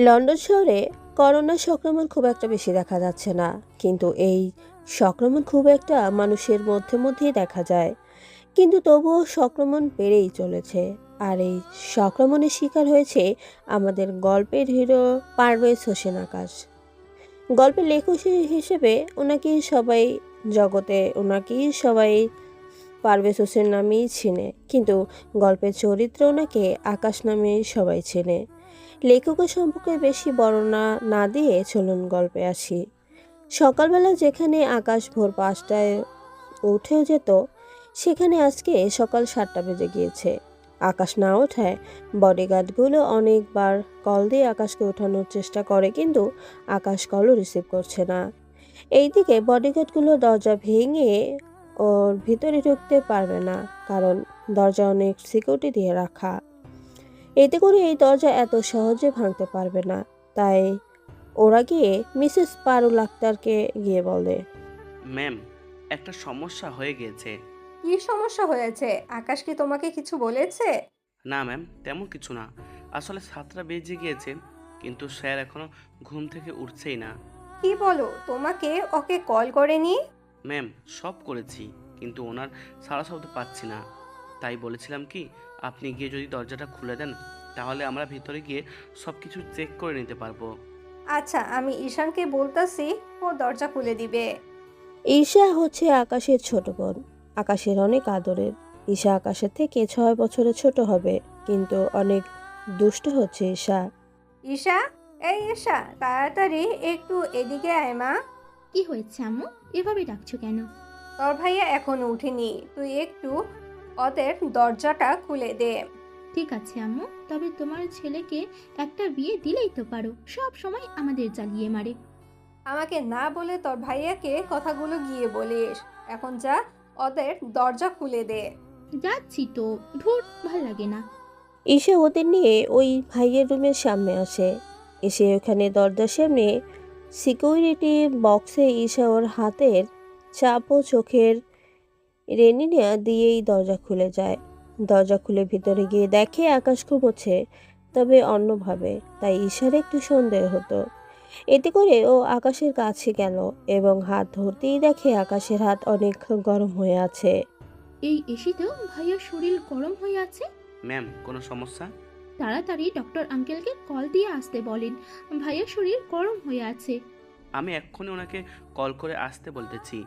London শহরে corona সংক্রমণ খুব একটা বেশি দেখা যাচ্ছে না, কিন্তু এই সংক্রমণ খুব একটা মানুষের মধ্যে মধ্যেই দেখা যায়। কিন্তু তবুও সংক্রমণ বেড়েই চলেছে। আর এই সংক্রমণের শিকার হয়েছে আমাদের গল্পের হিরো পারভেজ হোসেন আকাশ। গল্পের লেখক হিসেবে ওনাকেই সবাই পারভেজ হোসেন নামেই চেনে, কিন্তু গল্পের চরিত্রে ওনাকে আকাশ নামেই সবাই চেনে। লেখকের সম্পর্কে বেশি বর্ণনা না দিয়ে চলুন গল্পে আসি। সকালবেলা যেখানে আকাশ ভোর 5টায় উঠেও যেত, সেখানে আজকে সকাল 7টা বেজে গিয়েছে। আকাশ না ওঠায় বডিগার্ডগুলো অনেকবার কল দিয়ে আকাশকে ওঠানোর চেষ্টা করে, কিন্তু আকাশ কলও রিসিভ করছে না। এইদিকে বডিগার্ডগুলো দরজা ভেঙে ওর ভিতরে ঢুকতে পারবে না, কারণ দরজা অনেক সিকিউরিটি দিয়ে রাখা। এতে করে এই দরজা এত সহজে ভাঙতে পারবে না। তাই ওরা গিয়ে মিসেস পারুল আক্তারকে গিয়ে বলে, ম্যাম, একটা সমস্যা হয়ে গিয়েছে। কি সমস্যা হয়েছে? আকাশ কি তোমাকে কিছু বলেছে? না ম্যাম, তেমন কিছু না। আসলে 7টা বেজে গিয়েছে, কিন্তু স্যার এখনো ঘুম থেকে উঠছেই না। কি বলো, তোমাকে ওকে কল করেনি? ম্যাম, সব করেছি, কিন্তু ওনার সারা শব্দ পাচ্ছি না। তাই বলেছিলাম কি, আপনি গিয়ে যদি দরজাটা খুলে দেন, তাহলে আমরা ভিতরে গিয়ে সব কিছু চেক করে নিতে পারবো। আচ্ছা, আমি ঈশানকে বলতাছি, ও দরজা খুলে দিবে। ঈশা হচ্ছে আকাশের ছোট বোন। আকাশের অনেক আদরের। ঈশা আকাশের থেকে 6 বছরের ছোট হবে, কিন্তু অনেক দুষ্ট হচ্ছে ঈশা। ঈশা, এই ঈশা, তাড়াতাড়ি একটু এদিকে আয় মা। কি হয়েছে আম্মু? এভাবে ডাকছো কেন? তোর ভাইয়া এখনো উঠেনি, তুই একটু ওদের দরজাটা খুলে দে। ঠিক আছে আম্মু, তবে তোমার ছেলেকে একটা বিয়ে দিলেই তো পারো, সব সময় আমাদের জ্বালিয়ে মারে। আমাকে না বলে তোর ভাইয়াকে কথাগুলো গিয়ে বলিস। এখন যা, ওদের দরজা খুলে দে। যাচ্ছি তো। ধুর, ভাল লাগে না। ঈশা ওদের নিয়ে ওই ভাইয়ের রুমের সামনে আসে। এসে ওখানে দরজার সামনে সিকিউরিটি বক্সে ঈশা ওর হাতের চাপ ও চোখের রেনিনা দিয়েই দরজা খুলে যায়। দরজা খুলে ভিতরে গিয়ে দেখে আকাশ ঘুমোচ্ছে, তবে অন্যভাবে। তাই ঈশার একটু সন্দেহ হতো। এতে করে ও আকাশের কাছে গেল এবং হাত ধরতেই দেখে আকাশের হাত অনেক গরম হয়ে আছে। এই এসিতেও ভাইয়ার শরীর গরম হয়ে আছে। ম্যাম, কোনো সমস্যা? তাড়াতাড়ি ডক্টর আঙ্কেলকে কল দিয়ে আসতে বলেন, ভাইয়ার শরীর গরম হয়ে আছে। আমি এক্ষুনি ওনাকে কল করে আসতে বলতেছি।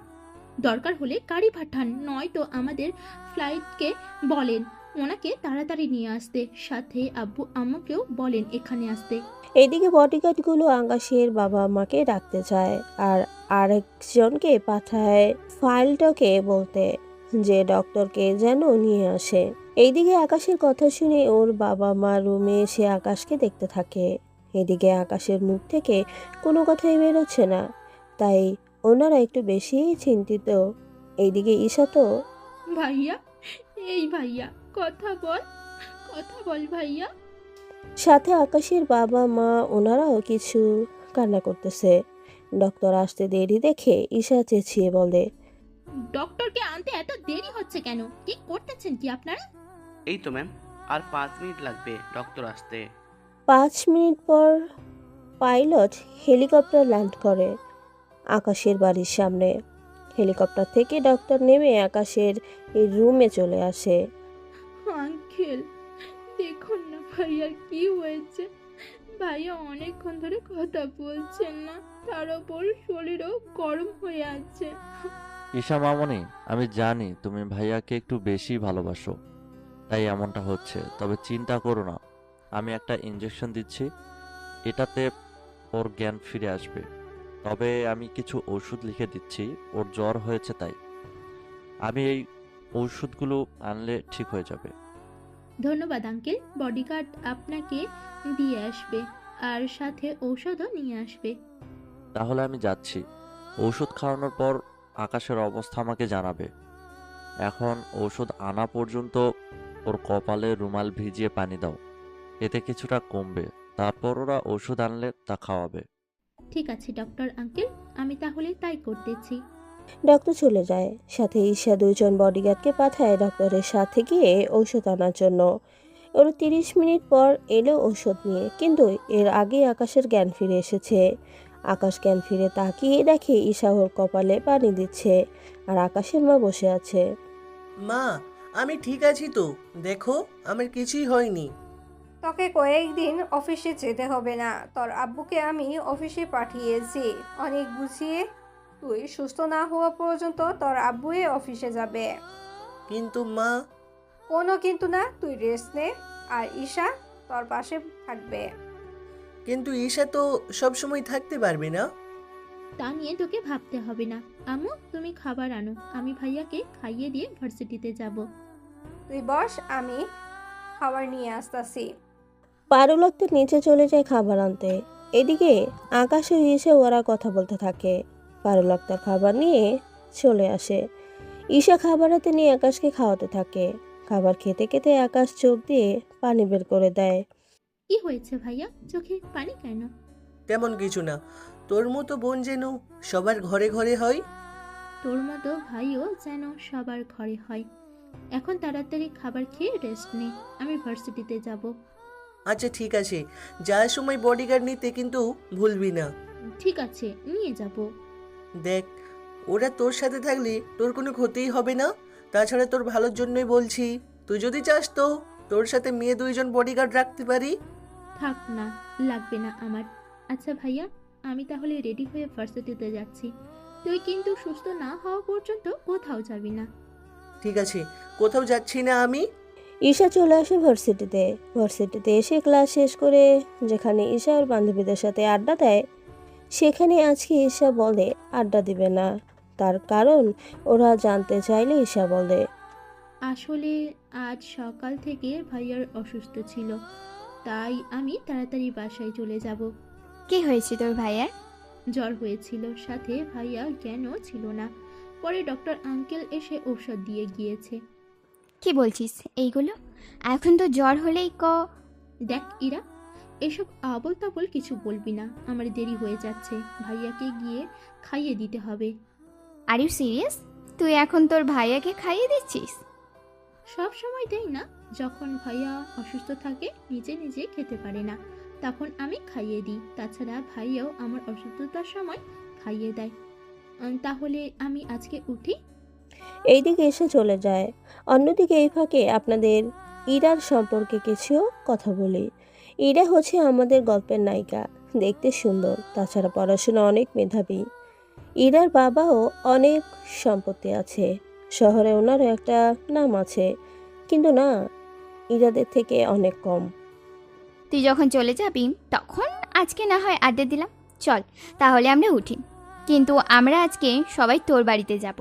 দরকার হলে গাড়ি পাঠান, নয়তো আমাদের ফ্লাইটকে বলেন ওনাকে তাড়াতাড়ি নিয়ে আসতে। সাথে আব্বু আম্মুকেও বলেন এখানে আসতে। এদিকে বডিগার্ডগুলো আকাশের বাবা মাকে ডাকতে চায়, আর আরেকজনকে পাঠায় ফাইলটাকে বলতে যে ডক্টরকে যেন নিয়ে আসে। এইদিকে আকাশের কথা শুনে ওর বাবা মা রুমে এসে আকাশকে দেখতে থাকে। এদিকে আকাশের মুখ থেকে কোনো কথাই বেরোচ্ছে না, তাই ওনারা একটু বেশি চিন্তিত। এইদিকে ঈশা তো ভাইয়া, এই ভাইয়া, কথা বল, কথা বল ভাইয়া। সাথে আকাশের বাবা মা ওনারাও কিছু কান্না করতেছে। ডক্টর আসতে দেরি দেখে ঈশা চেঁচিয়ে বলে, ডক্টরকে আনতে এত দেরি হচ্ছে কেন? কি করতেছেন কি আপনারা? এই তো ম্যাম, আর 5 মিনিট লাগবে ডক্টর আসতে। 5 মিনিট পর পাইলট হেলিকপ্টার ল্যান্ড করে আকাশের বাড়ির সামনে। হেলিকপ্টার থেকে ডক্টর নেমে আকাশের এই রুমে চলে আসে। আঙ্কেল, দেখুন না ভাইয়ার কি হয়েছে। ভাইয়া অনেকক্ষণ ধরে কথা বলছেন না, তার ওপর শরীরও গরম হয়ে আছে। ঈশা মামনি, আমি জানি তুমি ভাইয়াকে একটু বেশি ভালোবাসো, তাই এমনটা হচ্ছে। তবে চিন্তা করো না, আমি একটা ইঞ্জেকশন দিচ্ছি, এটাতে ওর জ্ঞান ফিরে আসবে। তবে আমি কিছু ওষুধ লিখে দিচ্ছি, ওর জ্বর হয়েছে তাই। আমি এই ওষুধগুলো আনলে ঠিক হয়ে যাবে। ধন্যবাদ আঙ্কেল, বডিগার্ড আপনাকে দিয়ে আসবে আর সাথে ঔষধও নিয়ে আসবে। তাহলে আমি যাচ্ছি। ওষুধ খাওয়ানোর পর আকাশের অবস্থা আমাকে জানাবে। এখন ওষুধ আনা পর্যন্ত ওর কপালে রুমাল ভিজিয়ে পানি দাও, এতে কিছুটা কমবে। তারপর ওরা ওষুধ আনলে তা খাওয়াবে। ঠিক আছে ডক্টর আঙ্কেল, আমি তাহলে তাই করতেছি। ডক্টর চলে যায়, সাথে ঈশা দুজন বডিগার্ডকে পাঠায় ডক্টরের সাথে গিয়ে ঔষধ আনার জন্য। ওরা 30 মিনিট পর এলো ওষুধ নিয়ে, কিন্তু এর আগে আকাশের জ্ঞান ফিরে এসেছে। আকাশ জ্ঞান ফিরে তাকিয়ে দেখে ঈশা ওর কপালে পানি দিচ্ছে, আর আকাশের মা বসে আছে। মা, আমি ঠিক আছি তো, দেখো আমার কিছুই হয়নি। তোকে কয়েকদিন অফিসে যেতে হবে না, তোর আব্বুকে আমি অফিসে পাঠিয়েছি অনেক বুঝিয়ে। তুই সুস্থ না হওয়া পর্যন্ত তোর আব্বুই অফিসে যাবে। কিন্তু মা, কোনো কিন্তু না, তুই রেস্ট নে, আর ঈশা তোর পাশে থাকবে। কিন্তু ঈশা তো সব সময় থাকতে পারবে না। তা নিয়ে তোকে ভাবতে হবে না। আম্মু তুমি খাবার আনো, আমি ভাইয়াকে খাইয়ে দিয়ে ভার্সিটিতে যাব। তুই বস, আমি খাবার নিয়ে আসতাছি। পারুল আক্তার নিচে চলে যায় খাবার আনতে। এদিকে আকাশ ও ঈশা ওরা কথা বলতে থাকে। পারুল আক্তার খাবার নিয়ে চলে আসে। ঈশা খাবার হাতে নিয়ে আকাশকে খাওয়াতে থাকে। খাবার খেতে খেতে আকাশ চোখ দিয়ে পানি বের করে দেয়। কি হয়েছে ভাইয়া, চোখে পানি কেন? তেমন কিছু না, তোর মতো বোন যেন সবার ঘরে ঘরে হয়। তোর মতো ভাইও যেন সবার ঘরে হয়। এখন তাড়াতাড়ি খাবার খেয়ে রেস্ট নে, আমি ভার্সিটিতে যাব। আচ্ছা ঠিক আছে, যাওয়ার সময় বডিগার্ড নিতে কিন্তু ভুলবি না। ঠিক আছে, নিয়ে যাব। দেখ, ওরা তোর সাথে থাকলে তোর কোনো ক্ষতিই হবে না। তাছাড়া তোর ভালোর জন্যই বলছি, তুই যদি চাস তো তোর সাথে মেয়ে 2জন বডিগার্ড রাখতে পারি। থাক না, লাগবে না আমার। আচ্ছা ভাইয়া, আমি তাহলে রেডি হয়ে ভার্সিটিতে যাচ্ছি। তুই কিন্তু সুস্থ না হওয়া পর্যন্ত কোথাও যাবি না। ঠিক আছে, কোথাও যাচ্ছি না আমি। ঈশা চলে আসে ভার্সিটিতে। ভার্সিটিতে এসে ক্লাস শেষ করে যেখানে ঈশা ওর বান্ধবীদের সাথে আড্ডা দেয়, সেখানে আজকে ঈশা বলে আড্ডা দিবে না। তার কারণ ওরা জানতে চাইলে ঈশা বলে, আসলে আজ সকাল থেকে ভাইয়ার অসুস্থ ছিল, তাই আমি তাড়াতাড়ি বাসায় চলে যাব। কি হয়েছে তোর ভাইয়ার? জ্বর হয়েছিল, সাথে ভাইয়া জ্ঞানও ছিল না। পরে ডক্টর আঙ্কেল এসে ঔষধ দিয়ে গিয়েছে। কি বলছিস এইগুলো? এখন তো জ্বর হলেই দেখ ইরা, এসব আবল তাবল কিছু বলবি না, আমার দেরি হয়ে যাচ্ছে, ভাইয়াকে গিয়ে খাইয়ে দিতে হবে। Are you serious? তুই এখন তোর ভাইয়াকে খাইয়ে দিচ্ছিস? সব সময় দেই না, যখন ভাইয়া অসুস্থ থাকে নিজে নিজে খেতে পারে না, তখন আমি খাইয়ে দিই। তাছাড়া ভাইয়াও আমার অসুস্থতার সময় খাইয়ে দেয়। তাহলে আমি আজকে উঠি। এইদিকে এসে চলে যায়। অন্যদিকে এই ফাঁকে আপনাদের ইরার সম্পর্কে কিছু কথা বলি। ইরা হচ্ছে আমাদের গল্পের নায়িকা, দেখতে সুন্দর, তাছাড়া পড়াশোনা অনেক মেধাবী। ইরার বাবাও অনেক সম্পত্তি আছে, শহরে ওনারও একটা নাম আছে, কিন্তু না, ইরাদের থেকে অনেক কম। তুই যখন চলে যাবি তখন আজকে না হয় আড্ডা দিলাম। চল তাহলে আমরা উঠি, কিন্তু আমরা আজকে সবাই তোর বাড়িতে যাব।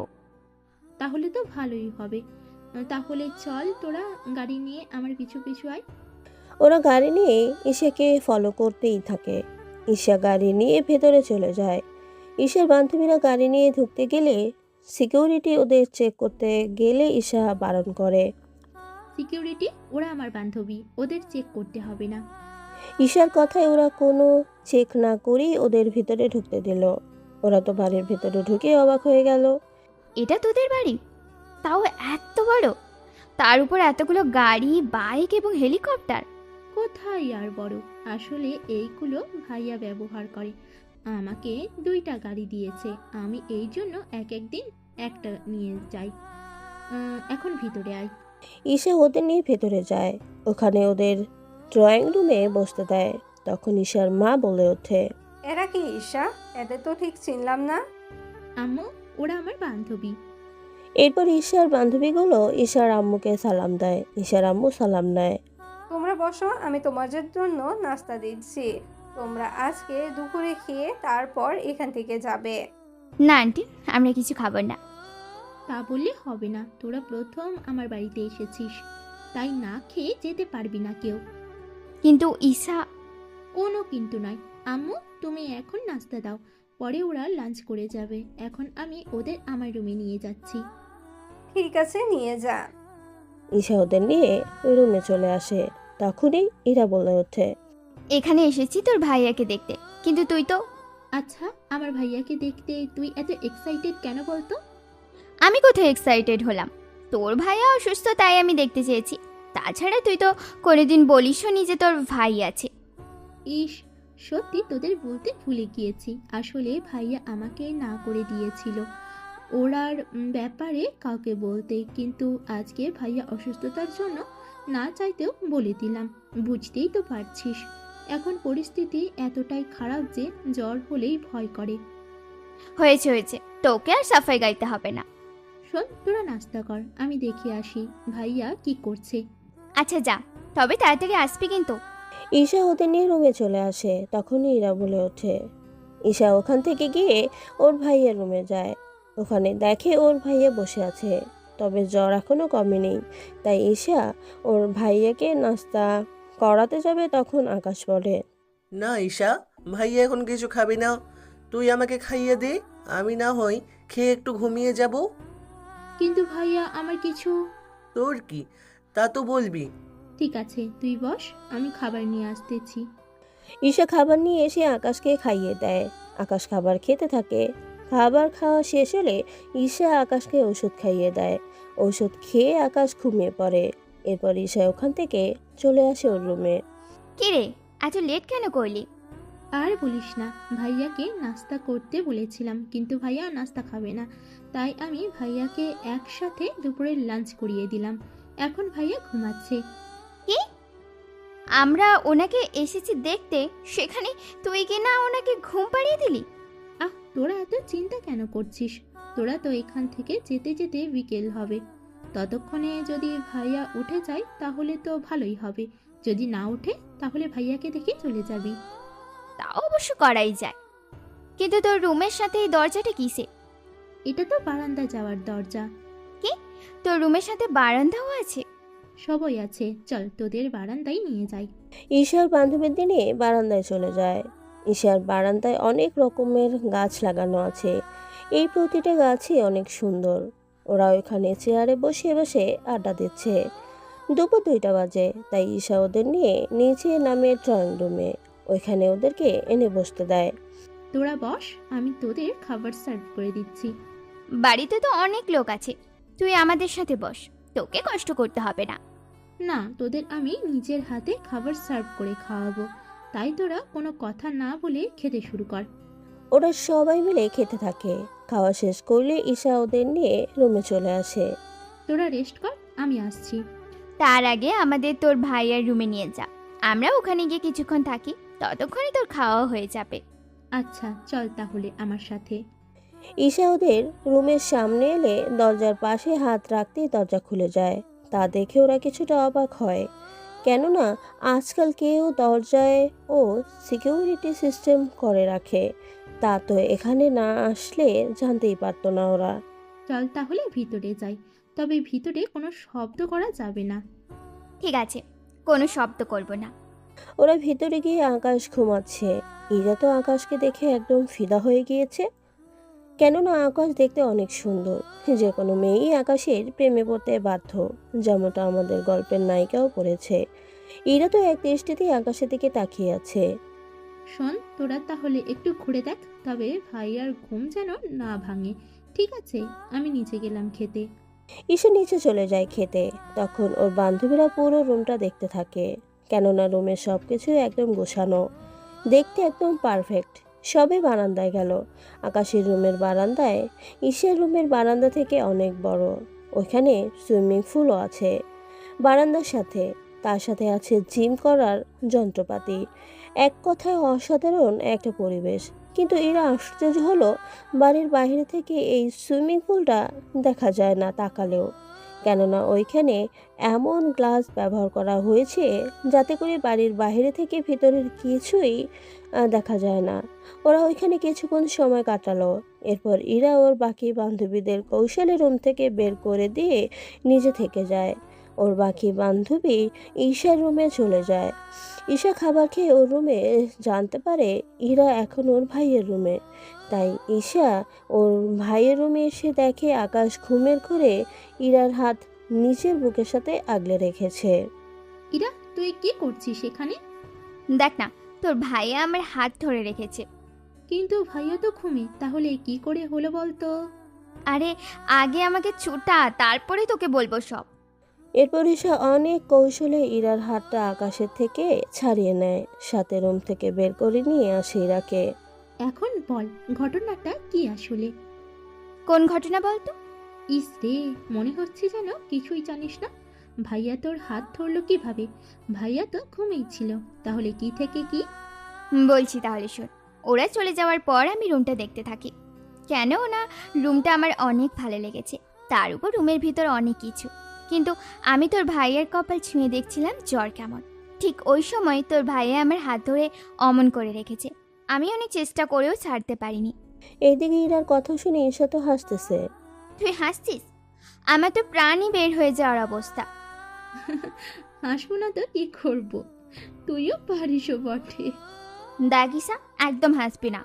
তাহলে তো ভালোই হবে। তাহলে চল, তোরা গাড়ি নিয়ে আমার পিছু পিছু আয়। ওরা গাড়ি নিয়ে ঈশাকে ফলো করতেই থাকে। ঈশা গাড়ি নিয়ে ভেতরে চলে যায়। ঈশার বান্ধবীরা গাড়ি নিয়ে ঢুকতে গেলে সিকিউরিটি ওদের চেক করতে গেলে ঈশা বারণ করে। সিকিউরিটি? ওরা আমার বান্ধবী, ওদের চেক করতে হবে না। ঈশার কথায় ওরা কোনো চেক না করেই ওদের ভিতরে ঢুকতে দিল। ওরা তো বাড়ির ভেতরে ঢুকে অবাক হয়ে গেল। এটা তোদের বাড়ি? তাও এত বড়, তার উপর এতগুলো গাড়ি, বাইক এবং হেলিকপ্টার। কোথায় আর বড়, আসলে এইগুলো ভাইয়া ব্যবহার করে। আমাকে 2টা গাড়ি দিয়েছে, আমি এই জন্য এক একদিন একটা নিয়ে যাই। এখন ভিতরে আয়। ঈশা ওদের নিয়ে ভেতরে যায়। ওখানে ওদের ড্রয়িং রুমে বসতে দেয়। তখন ঈশার মা বলে ওঠে, এরা কি ঈশা? এদের তো ঠিক চিনলাম না। আম্মু, ওরা আমার বান্ধবী। এরপর ঈশার বান্ধবীগুলো ঈশার আম্মুকে সালাম দেয়। ঈশার আম্মু সালাম নেয়। তোমরা বসো, আমি তোমাদের জন্য নাস্তা দিচ্ছি। তোমরা আজকে দুপুরে খেয়ে তারপর এখান থেকে যাবে। না আন্টি, আমরা কিছু খাবার না। তা বললে হবে না, তোরা প্রথম আমার বাড়িতে এসেছিস, তাই না খেয়ে যেতে পারবি না কেউ। কিন্তু ঈশা। কোনো কিন্তু নয়। আম্মু, তুমি এখন নাস্তা দাও, পরে ওরা লাঞ্চ করে যাবে। এখন আমি ওদের আমার রুমে নিয়ে যাচ্ছি। ঠিক আছে, নিয়ে যা। ঈশা ওদের নিয়ে রুমে চলে আসে। তখনই ইরা বলে ওঠে, এখানে এসেছি তোর ভাইয়াকে দেখতে, কিন্তু তুই তো। আচ্ছা, আমার ভাইয়াকে দেখতে তুই এত এক্সাইটেড কেন বলতো? আমি কোথায় এক্সাইটেড হলাম? তোর ভাইয়া অসুস্থ তাই আমি দেখতে চেয়েছি। তাছাড়া তুই তো কোনোদিন বলিসও নি যে তোর ভাই আছে। ইস, সত্যি তোদের বলতে ভুলে গিয়েছি, আসলে ভাইয়া আমাকে না করে দিয়েছিল ওরার ব্যাপারে কাউকে বলতে, কিন্তু আজকে ভাইয়া অসুস্থতার জন্য না চাইতেও বলে দিলাম। বুঝতেই তো পারছিস এখন পরিস্থিতি এতটাই খারাপ যে জ্বর হলেই ভয় করে। হয়েছে হয়েছে, তোকে আর সাফাই গাইতে হবে না। শোন, তোরা নাস্তা কর, আমি দেখে আসি ভাইয়া কি করছে। আচ্ছা যা, তবে তাড়াতাড়ি আসবি কিন্তু। ঈশা ওদের নিয়ে রুমে চলে আসে, তখনই ইরা বলে ওঠে। ঈশা ওখান থেকে গিয়ে ওর ভাইয়ের রুমে যায়। ওখানে দেখে ওর ভাইয়া বসে আছে, তবে জ্বর এখনো কমেনি। তাই ঈশা ওর ভাইয়াকে নাস্তা করাতে যাবে, তখন আকাশ বলে, না ঈশা, ভাইয়া এখন কিছু খাবি না, তুই আমাকে খাইয়ে দে, আমি না হয় খেয়ে একটু ঘুমিয়ে যাব। কিন্তু ভাইয়া আমার কিছু। তোর কি, তা তো বলবি। ঠিক আছে, তুই বস, আমি খাবার নিয়ে আসতেছি। ঈশা খাবার নিয়ে এসে আকাশকে খাইয়ে দেয়। আকাশ খাবার খেতে থাকে। খাবার খাওয়া শেষ হলে ঈশা আকাশকে ওষুধ খাইয়ে দেয়। ওষুধ খেয়ে আকাশ ঘুমিয়ে পড়ে। এরপর ঈশা ওখান থেকে চলে আসে ওর রুমে। কি রে, এত লেট কেন করলি? আর বলিস না, ভাইয়াকে নাস্তা করতে বলেছিলাম কিন্তু ভাইয়া নাস্তা খাবে না, তাই আমি ভাইয়াকে একসাথে দুপুরের লাঞ্চ করিয়ে দিলাম। এখন ভাইয়া ঘুমাচ্ছে। কি? আমরা ওনাকে এসেছি দেখতে, সেখানে তুই কি না ওনাকে ঘুম পাড়িয়ে দিলি? আহ, তোরা এত চিন্তা কেন করছিস? তোরা তো এখান থেকে যেতে যেতে বিকেল হবে, ততক্ষণে যদি ভাইয়া উঠে যায় তাহলে তো ভালোই হবে, যদি না ওঠে তাহলে ভাইয়াকে দেখে চলে যাবি। তা অবশ্য করাই যায়, কিন্তু তোর রুমের সাথে এই দরজাটা কিসে? এটা তো বারান্দা যাওয়ার দরজা। কি, তোর রুমের সাথে বারান্দাও আছে? সবই আছে, চল তোদের বারান্দায় নিয়ে যাই। ঈশার বান্ধবীর দিনে বারান্দায় চলে যায়। ঈশার বারান্দায় অনেক রকমের গাছ লাগানো আছে। এই প্রতিটা গাছই অনেক সুন্দর। ওরা ওইখানে চেয়ারে বসে বসে আড্ডা দিচ্ছে। দুপুর 2টা বাজে, তাই ঈশা ওদের নিয়ে নিচে নামে ড্রয়িং রুমে। ওইখানে ওদেরকে এনে বসতে দেয়। তোরা বস, আমি তোদের খাবার সার্ভ করে দিচ্ছি। বাড়িতে তো অনেক লোক আছে, তুই আমাদের সাথে বস, তোকে কষ্ট করতে হবে না। না, তোদের আমি নিজের হাতে খাবার সার্ভ করে খাওয়াবো, তাই তোরা কোনো কথা না বলে খেতে শুরু কর। ওরা সবাই মিলে খেতে থাকে। খাওয়া শেষ করলে ঈশা ওদের নিয়ে রুমে চলে আসে। তোরা রেস্ট কর, আমি আসছি। তার আগে আমাদের তোর ভাইয়ার রুমে নিয়ে যা, আমরা ওখানে গিয়ে কিছুক্ষণ থাকি, ততক্ষণে তোর খাওয়া হয়ে যাবে। আচ্ছা চল তাহলে আমার সাথে। ঈশা ওদের রুমের সামনে এলে দরজার পাশে হাত রাখতেই দরজা খুলে যায়। তা দেখে ওরা কিছুটা অবাক হয়, কেননা আজকাল কেউ দরজায় ও সিকিউরিটি সিস্টেম করে রাখে। তা তো এখানে না আসলে জানতেই পারতো না ওরা। চল তাহলে ভিতরে যাই, তবে ভিতরে কোনো শব্দ করা যাবে না। ঠিক আছে, কোনো শব্দ করব না। ওরা ভিতরে গিয়ে আকাশ ঘুমাচ্ছে। ইরা তো আকাশকে দেখে একদম ফিদা হয়ে গিয়েছে, কেননা আকাশ দেখতে অনেক সুন্দর। যে কোনো মেয়েই আকাশের প্রেমে পড়তে বাধ্য, যেমনটা আমাদের গল্পের নায়িকাও পড়েছে। ইরা তো এক দৃষ্টিতেই আকাশের দিকে তাকিয়ে আছে। শোন, তোরা তাহলে একটু ঘুরে দেখ, তবে ভাইয়ার ঘুম যেন না ভাঙে। ঠিক আছে, আমি নিচে গেলাম খেতে। ঈশা নিচে চলে যায় খেতে। তখন ওর বান্ধবীরা পুরো রুমটা দেখতে থাকে, কেননা রুমের সব কিছু একদম গোছানো, দেখতে একদম পারফেক্ট। সবে বারান্দায় গেল। আকাশের রুমের বারান্দায় ঈশার রুমের বারান্দা থেকে অনেক বড়। ওখানে সুইমিং পুলও আছে বারান্দার সাথে। তার সাথে আছে জিম করার যন্ত্রপাতি। এক কথায় অসাধারণ একটা পরিবেশ। কিন্তু এরা আশ্চর্য হলো, বাড়ির বাইরে থেকে এই সুইমিং পুলটা দেখা যায় না তাকালেও, কেননা ওইখানে এমন গ্লাস ব্যবহার করা হয়েছে যাতে করে বাড়ির বাইরে থেকে ভিতরের কিছুই দেখা যায় না। ওরা ওইখানে কিছুক্ষণ সময় কাটালো। এরপর ইরা ওর বাকি বান্ধবীদের কৌশলে রুম থেকে বের করে দিয়ে নিজে থেকে যায়। ওর বাকি বান্ধবী ঈশার রুমে চলে যায়। ঈশা খাবার খেয়ে ওর রুমে জানতে পারে ইরা এখন ওর ভাইয়ের রুমে। তাই ঈশা ওর ভাইয়ের রুমে এসে দেখে আকাশ ঘুমের ঘরে ইরার হাত নিচের বুকের সাথে আগলে রেখেছে। ইরা, তুই কি করছিস এখানে? দেখ না, তোর ভাইয়া আমার হাত ধরে রেখেছে। কিন্তু ভাইয়া তো ঘুমে, তাহলে কি করে হলো বলতো? আরে আগে আমাকে ছুটা, তারপরে তোকে বলবো সব। এরপর ঈশা অনেক কৌশলে ইরার হাতটা আকাশের থেকে ছাড়িয়ে নেয়, সাথে রুম থেকে বের করে নিয়ে আসে ইরাকে। এখন বল ঘটনাটা কি আসলে? কোন ঘটনা বলতো? ইস রে, মনে হচ্ছে যেন কিছুই জানিস না। ভাইয়া তোর হাত ধরলো কিভাবে? ভাইয়া তো ঘুমিয়ে ছিল, তাহলে কি থেকে কি? বলছি তাহলে শোন। ওরা চলে যাওয়ার পর আমি রুমটা দেখতে থাকি। কেন না, রুমটা আমার অনেক ভালো লেগেছে। তার উপর রুমের ভিতর অনেক কিছু। কিন্তু আমি তোর ভাইয়ের কপাল ছুঁয়ে দেখছিলাম জ্বর কেমন। ঠিক ওই সময় তোর ভাইয়া আমার হাত ধরে অমন করে রেখেছে। আমি অনেক চেষ্টা করেও ছাড়তে পারিনি। এইদিকে ইরার কথা শুনে ঈশা তো হাসতেছে। তুই হাসছিস? আমার তো প্রাণই বের হয়ে যাওয়ার অবস্থা। হাসবো না তো কি করবো? তুইও পারিসও বটে। দাগিসা, একদম হাসবি না।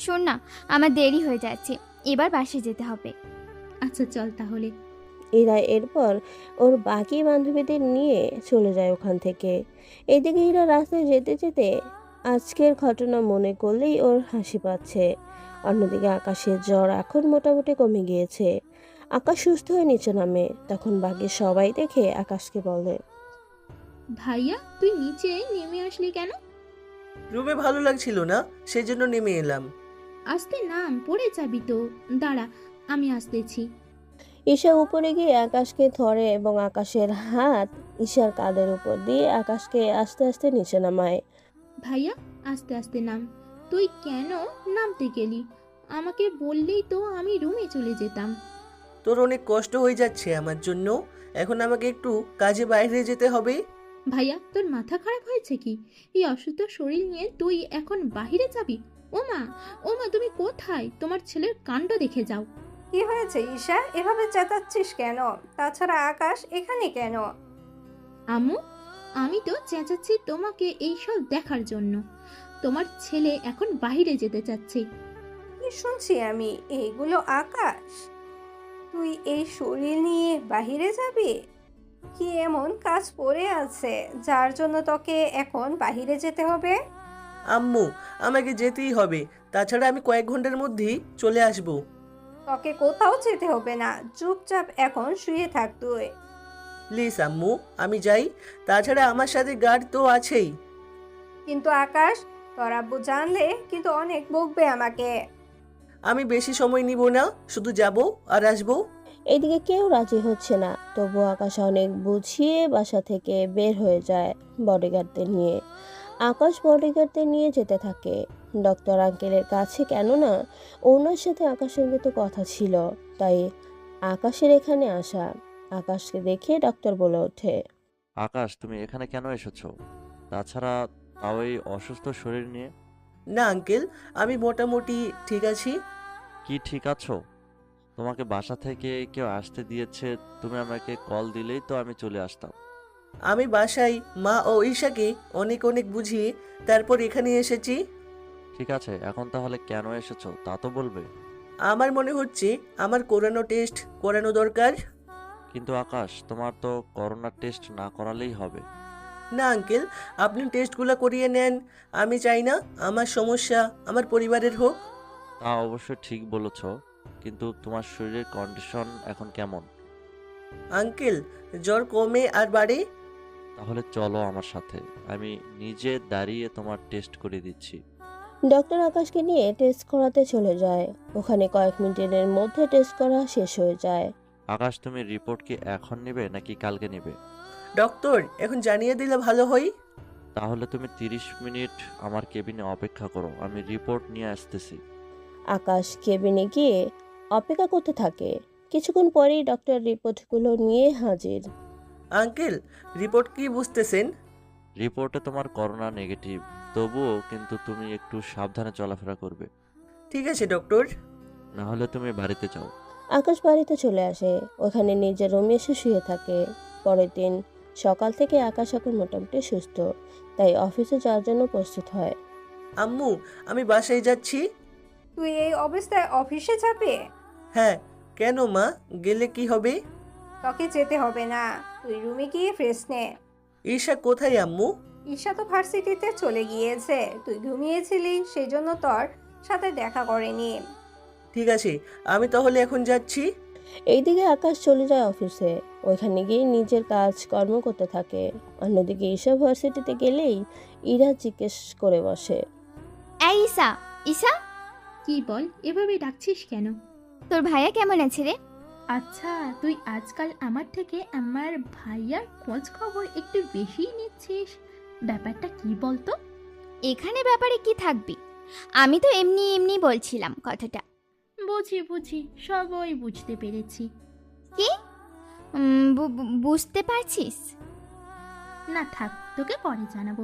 শোন না, আমার দেরি হয়ে যাচ্ছে, এবার বাসে যেতে হবে। আচ্ছা চল তাহলে। ইরা এরপর ওর বাকি বান্ধবীদের নিয়ে চলে যায় ওখান থেকে। এদিকে ইরা রাস্তায় যেতে যেতে আজকের ঘটনা মনে করলেই ওর হাসি পাচ্ছে। অন্যদিকে আকাশের জ্বর এখন মোটামুটি কমে গিয়েছে। আকাশ সুস্থ হয়ে নিচে নামে, তখন বাকি সবাই দেখে আকাশকে বলে, ভাইয়া তুই নিচে নেমে আসলি কেন? রুমে ভালো লাগছিল না, সেজন্য নেমে এলাম। আস্তে নাম, পড়ে যাবি তো। দাঁড়া, আমি আসতেছি। ঈশা উপরে গিয়ে আকাশকে ধরে এবং আকাশের হাত ঈশার কাঁধের উপর দিয়ে আকাশকে আস্তে আস্তে নিচে নামায়। ভাইয়া আস্তে আস্তে নাম। তুই কেন নামতে গেলি? আমাকে বললেই তো আমি রুমে চলে যেতাম। তোর অনেক কষ্ট হয়ে যাচ্ছে আমার জন্য, এখন আমাকে একটু কাজে বাইরে যেতে হবে। ভাইয়া তোর মাথা খারাপ হয়েছে কি? এই অসুস্থ শরীর নিয়ে তুই এখন বাহিরে যাবি? ওমা, ওমা, তুমি কোথায়? তোমার ছেলের কাণ্ড দেখে যাও। কি হয়েছে ঈশা, এভাবে চেঁচাচ্ছিস কেন? তাছাড়া আকাশ এখানে কেন? আম্মু, আমি তো চেঁচাচ্ছি তোমাকে এইসব দেখার জন্য। তোমার ছেলে এখন বাইরে যেতে চাচ্ছে। কি শুনছি আমি? এইগুলো আকাশ? তুই এই শরীর নিয়ে বাহিরে যাবি? কি এমন কাজ পড়ে আছে যার জন্য তোকে এখন বাহিরে যেতে হবে? আম্মু, আমাকে যেতেই হবে, তাছাড়া আমি কয়েক ঘন্টার মধ্যেই চলে আসব। তোকে কোথাও যেতে হবে না, চুপচাপ এখন শুয়ে থাক তুই। প্লিজ আম্মু, আমি যাই, তাছাড়া আমার সাথে গার্ড তো আছেই। কিন্তু আকাশ, তোর আব্বু জানলে কিন্তু অনেক বকবে আমাকে। আমি বেশি সময় নিব না, শুধু যাব আর আসবো। এইদিকে কেউ রাজি হচ্ছে না, তবু আকাশ অনেক বুঝিয়ে বাসা থেকে বের হয়ে যায় বডিগার্ডদের নিয়ে। আকাশ বডিগার্ডদের নিয়ে যেতে থাকে ডক্টর আঙ্কেলের কাছে, কেননা ওনার সাথে আকাশের কিন্তু কথা ছিল, তাই আকাশের এখানে আসা। আকাশকে দেখে ডক্টর বলে ওঠে, আকাশ, তুমি এখানে কেন এসেছো? তাছাড়া তাও এই অসুস্থ শরীর নিয়ে? না আঙ্কেল, আমি মোটামুটি ঠিক আছি। কি ঠিক আছো? তোমাকে বাসা থেকে কেউ আসতে দিয়েছে? তুমি আমাকে কল দিলেই তো আমি চলে আসতাম। আমি বাসায় মা ও ঈশাকে অনেক অনেক বুঝিয়ে তারপর এখানে এসেছি। ঠিক আছে, এখন তাহলে কেন এসেছো তা তো বলবে। আমার মনে হচ্ছে আমার করোনা টেস্ট করানো দরকার। কিন্তু আকাশ, তোমার তো করোনা টেস্ট না করালেই হবে। না আঙ্কেল, আপনি টেস্টগুলো করিয়ে নেন। আমি চাই না আমার সমস্যা আমার পরিবারের হোক। তা অবশ্য ঠিক বলেছ, কিন্তু তোমার শরীরের কন্ডিশন এখন কেমন? আঙ্কেল, জ্বর কমে আর বাড়ে। তাহলে চলো আমার সাথে, আমি নিজে দাঁড়িয়ে তোমার টেস্ট করে দিচ্ছি। ডক্টর আকাশকে নিয়ে টেস্ট করাতে চলে যায়। ওখানে কয়েক মিনিটের মধ্যে টেস্ট করা শেষ হয়ে যায়। আকাশ, তুমি রিপোর্ট কি এখন নেবে নাকি কালকে নেবে? ডক্টর, এখন জানিয়ে দিলে ভালো হয়। তাহলে তুমি 30 মিনিট আমার কেবিনে অপেক্ষা করো, আমি রিপোর্ট নিয়ে আসতেছি। আকাশ কেবিনে গিয়ে অপেক্ষা করতে থাকে। কিছুক্ষণ পরেই ডক্টর রিপোর্টগুলো নিয়ে হাজির। আঙ্কেল, রিপোর্ট কি বুঝতেছেন? রিপোর্টে তোমার করোনা নেগেটিভ, তবুও কিন্তু তুমি একটু সাবধানে চলাফেরা করবে। ঠিক আছে ডক্টর। না হলে তুমি বাড়িতে যাও। আকাশ বাড়িতে চলে আসে, ওখানে নিজের রুমে এসে শুয়ে থাকে। পরের দিন সকাল থেকে আকাশ এখন মোটামুটি সুস্থ, তাই অফিসে যাওয়ার জন্য প্রস্তুত হয়। আম্মু, আমি বাসায় যাচ্ছি। তুই এই অবস্থায় অফিসে যাবে? হ্যাঁ, কেন মা, গেলে কি হবে? তোকে যেতে হবে না, তুই রুমে গিয়ে ফ্রেশ নে। ঈশা কোথায় আম্মু? ঈশা তো ভার্সিটিতে চলে গিয়েছে, তুই ঘুমিয়েছিলি সেই জন্য তোর সাথে দেখা করেনি। ঠিক আছে, আমি তাহলে এখন যাচ্ছি। এইদিকে আকাশ চলে যায় অফিসে। ওইখানে গিয়ে নিজের কাজ কর্ম করতে থাকে। অন্যদিকে ঈশা ভার্সিটিতে গেলেই ইরা জিজ্ঞেস করে বসে, এই ঈশা, ঈশা, কি বল, এভাবে ডাকছিস কেন? তোর ভাইয়া কেমন আছে রে? আচ্ছা, তুই আজকাল আমার থেকে আমার ভাইয়ার খোঁজ খবর একটু বেশিই নিচ্ছিস। ব্যাপারটা কি বলতো? এখানে ব্যাপারে কি থাকবি? আমি তো এমনি এমনি বলছিলাম কথাটা। বুঝি বুঝি, সবই বুঝতে পেরেছি। কি? বুঝতে পারছিস? না থাক, তোকে পরে জানাবো।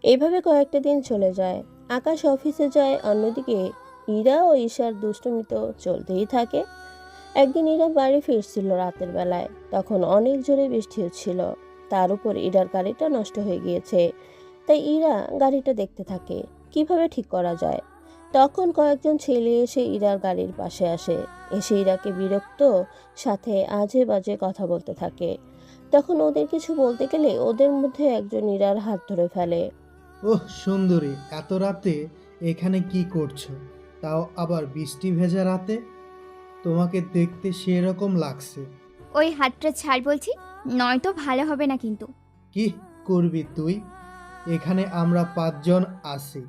এইভাবে কয়েকটা দিন চলে যায়। আকাশ অফিসে যায়, অন্যদিকে ইরা ও ঈশার দুষ্টুমি তো চলতেই থাকে। একদিন ইরা বাড়ি ফিরছিল রাতের বেলায়, তখন অনেক জোরে বৃষ্টি হচ্ছিল। তার উপর ইরার গাড়িটা নষ্ট হয়ে গিয়েছে। তাই ইরা গাড়িটা দেখতে থাকে কিভাবে ঠিক করা যায়। তখন কয়েকজন ছেলে এসে ইরার গাড়ির পাশে আসে, এসে ইরাকে বিরক্ত সাথে আজে বাজে কথা বলতে থাকে। তখন ওদের কিছু বলতে গেলে ওদের মধ্যে একজন ইরার হাত ধরে ফেলে। ওহ সুন্দরী, এত রাতে এখানে কি করছো? তাও আবার বৃষ্টি ভেজা রাতে। তোমাকে দেখতে সেরকম লাগছে। ওই হাতটা ছাড় বলছি, নয়তো ভালো হবে না কিন্তু। কি করবি তুই? এখানে আমরা 5 জন আছি,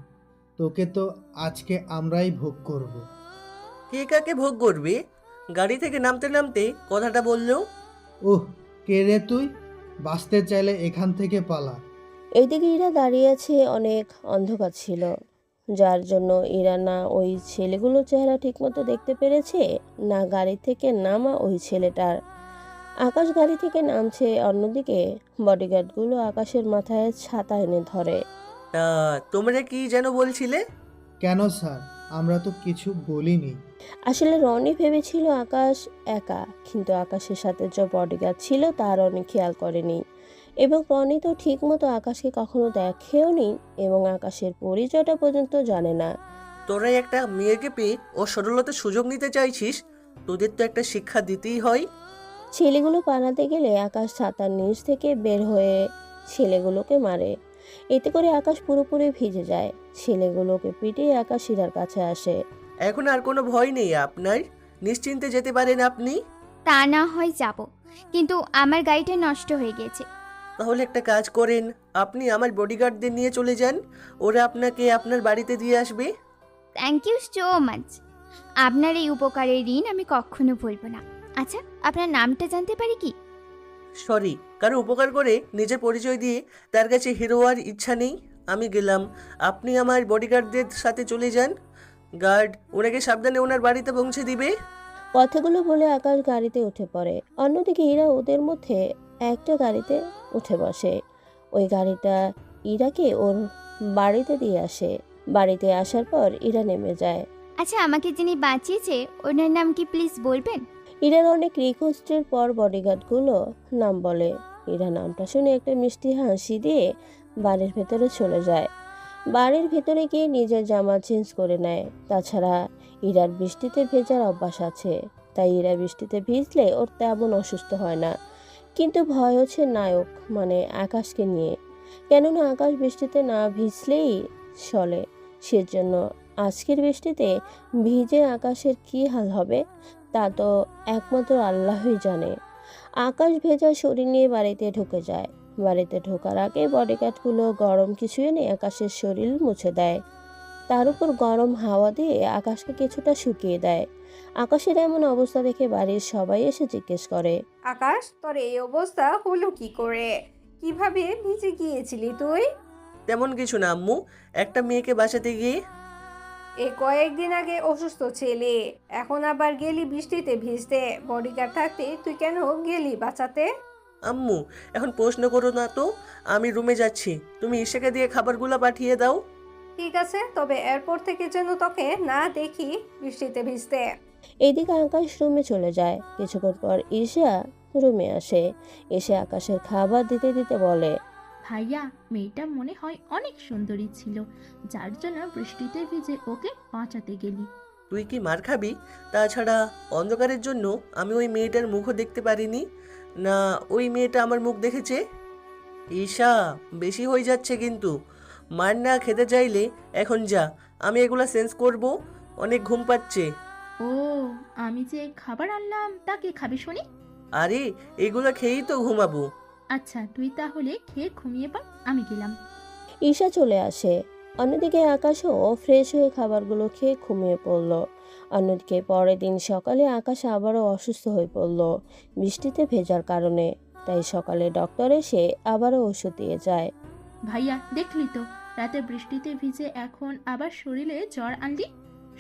তোকে তো আজকে আমরাই ভোগ করব। কে কাকে ভোগ করবে? গাড়ি থেকে নামতে নামতে কথাটা বললো। ওহ, কে রে তুই? বাঁচতে চাইলে এখান থেকে পালা। এইদিকে ইরা দাঁড়িয়ে আছে, অনেক অন্ধকার ছিল, যার জন্য ইরা না ওই ছেলেগুলোর চেহারা ঠিকমতো দেখতে পেরেছে, না গাড়ি থেকে নামা ওই ছেলেটার। আকাশ গাড়ি থেকে নামছে, অন্যদিকে বডিগার্ডগুলো আকাশের মাথায় ছাতা এনে ধরে। তা তোমরা কি যেন বলছিলে? কেন স্যার, আমরা তো কিছু বলিনি। আসলে রনি ভেবেছিল আকাশ একা, কিন্তু আকাশের সাথে যে বডিগার্ড ছিল তা রনি খেয়াল করেনি, এবং রনি তো ঠিকমতো আকাশকে কখনো দেখেও নি এবং আকাশের পরিচয়টা পর্যন্ত জানে না। তোরা একটা মেয়েকে পেয়ে ও সরলতার সুযোগ নিতে চাইছিস? তোদের তো একটা শিক্ষা দিতেই হয়। ছেলেগুলো পালাতে গেলে আকাশ ছাতার নিচ থেকে বের হয়ে ছেলেগুলোকে মারে। এতে করে আকাশ পুরোপুরি ভিজে যায়। ছেলেগুলোকে পিটিয়ে আকাশ ইরার কাছে আসে। এখন আর কোনো ভয় নেই আপনার, নিশ্চিন্তে যেতে পারেন আপনি। তা না হয় যাব, কিন্তু আমার গাড়িটা নষ্ট হয়ে গেছে। তাহলে একটা কাজ করেন, আপনি আমার বডিগার্ডদের নিয়ে চলে যান, ওরা আপনাকে আপনার বাড়িতে দিয়ে আসবে। Thank you so much. আপনার এই উপকারের ঋণ আমি কখনো ভুলব না। আচ্ছা, আপনার নামটা জানতে পারি কি? সরি, কারো উপকার করে নিজের পরিচয় দিয়ে তার কাছে হিরো হওয়ার ইচ্ছা নেই। আমি গেলাম, আপনি আমার বডিগার্ডদের সাথে চলে যান। গার্ড ওনাকে সাবধানে ওনার বাড়িতে পৌঁছে দিবে। কথাগুলো বলে আকাশ গাড়িতে উঠে পড়ে। অন্যদিকে ইরা ওদের মধ্যে একটা গাড়িতে উঠে বসে। ওই গাড়িটা ইরাকে ওর বাড়িতে দিয়ে আসে। বাড়িতে আসার পর ইরা নেমে যায়। আচ্ছা, আমাকে যিনি বাঁচিয়েছে ওনার নাম কি প্লিজ বলবেন? ইরার অনেক রিকোয়েস্টের পর বডিগার্ডগুলো নাম বলে। ইরা নামটা শুনে একটা মিষ্টি হাসি দিয়ে বাড়ির ভেতরে চলে যায়। বাড়ির ভেতরে গিয়ে নিজের জামা চেঞ্জ করে নেয়। তাছাড়া ইরার বৃষ্টিতে ভেজার অভ্যাস আছে, তাই ইরা বৃষ্টিতে ভিজলে ওর তেমন অসুস্থ হয় না। কিন্তু ভয় হচ্ছে নায়ক মানে আকাশকে নিয়ে, কেননা আকাশ বৃষ্টিতে না ভিজলেই চলে। সেজন্য আজকের বৃষ্টিতে ভিজে আকাশের কি হাল হবে তা তো একমাত্র আল্লাহই জানে। আকাশ ভেজা শরীর নিয়ে বাড়িতে ঢুকে যায়। বাড়িতে ঢোকার আগে বডিগার্ডগুলো গরম কিছু এনে আকাশের শরীর মুছে দেয়। তার উপর গরম হাওয়া দিয়ে আকাশকে কিছুটা শুকিয়ে দেয়। আকাশের এমন অবস্থা দেখে বাড়ির সবাই এসে জিজ্ঞেস করে, আকাশ, তোর এই অবস্থা হলো কি করে? কিভাবে ভিজে গিয়েছিলি তুই? তেমন কিছু না আম্মু, একটা মেয়েকে বাঁচাতে গিয়ে। এই কয়েকদিন আগে অসুস্থ ছেলে, এখন আবার গেলি বৃষ্টিতে ভিজতে। বডিগার্ড থাকতে তুই কেন গেলি বাঁচাতে? আম্মু এখন প্রশ্ন করো না তো, আমি রুমে যাচ্ছি, তুমি ঈশাকে দিয়ে খাবারগুলো পাঠিয়ে দাও। ঠিক আছে, তবে এরপর থেকে যেন তোকে না দেখি বৃষ্টিতে ভিজতে। এইদিকে আকাশ রুমে চলে যায়। কিছুক্ষণ পর ঈশা রুমে আসে। এসে আকাশের খাবার দিতে দিতে বলে, ভাইয়া, মেয়েটা মনে হয় অনেক সুন্দরী ছিল, যার জন্য বৃষ্টিতে ভিজে ওকে বাঁচাতে গেলি। তুই কি মার খাবি? তাছাড়া অন্ধকারের জন্য আমি ওই মেয়েটার মুখও দেখতে পারিনি, না ওই মেয়েটা আমার মুখ দেখেছে। ঈশা, বেশি হয়ে যাচ্ছে কিন্তু। মার না খেতে চাইলে এখন যা, আমি এগুলা সেন্স করব। অনেক ঘুম পাচ্ছে। ও, আমি যে খাবার আনলাম তা কে খাবে শুনি? আরে এগুলো খেয়েই তো ঘুমাবো। আচ্ছা, তুই তাহলে খেয়ে ঘুমিয়ে পড়, আমি গেলাম। ঈশা চলে আসে। অন্যদিকে আকাশও ফ্রেশ হয়ে খাবারগুলো খেয়ে ঘুমিয়ে পড়ল। অন্যদিকে পরের দিন সকালে আকাশ আবারও অসুস্থ হয়ে পড়ল বৃষ্টিতে ভেজার কারণে। তাই সকালে ডক্টর এসে আবারও ওষুধ দিয়ে যায়। ভাইয়া, দেখলি তো, রাতে বৃষ্টিতে ভিজে এখন আবার শরীরে জ্বর আনলি।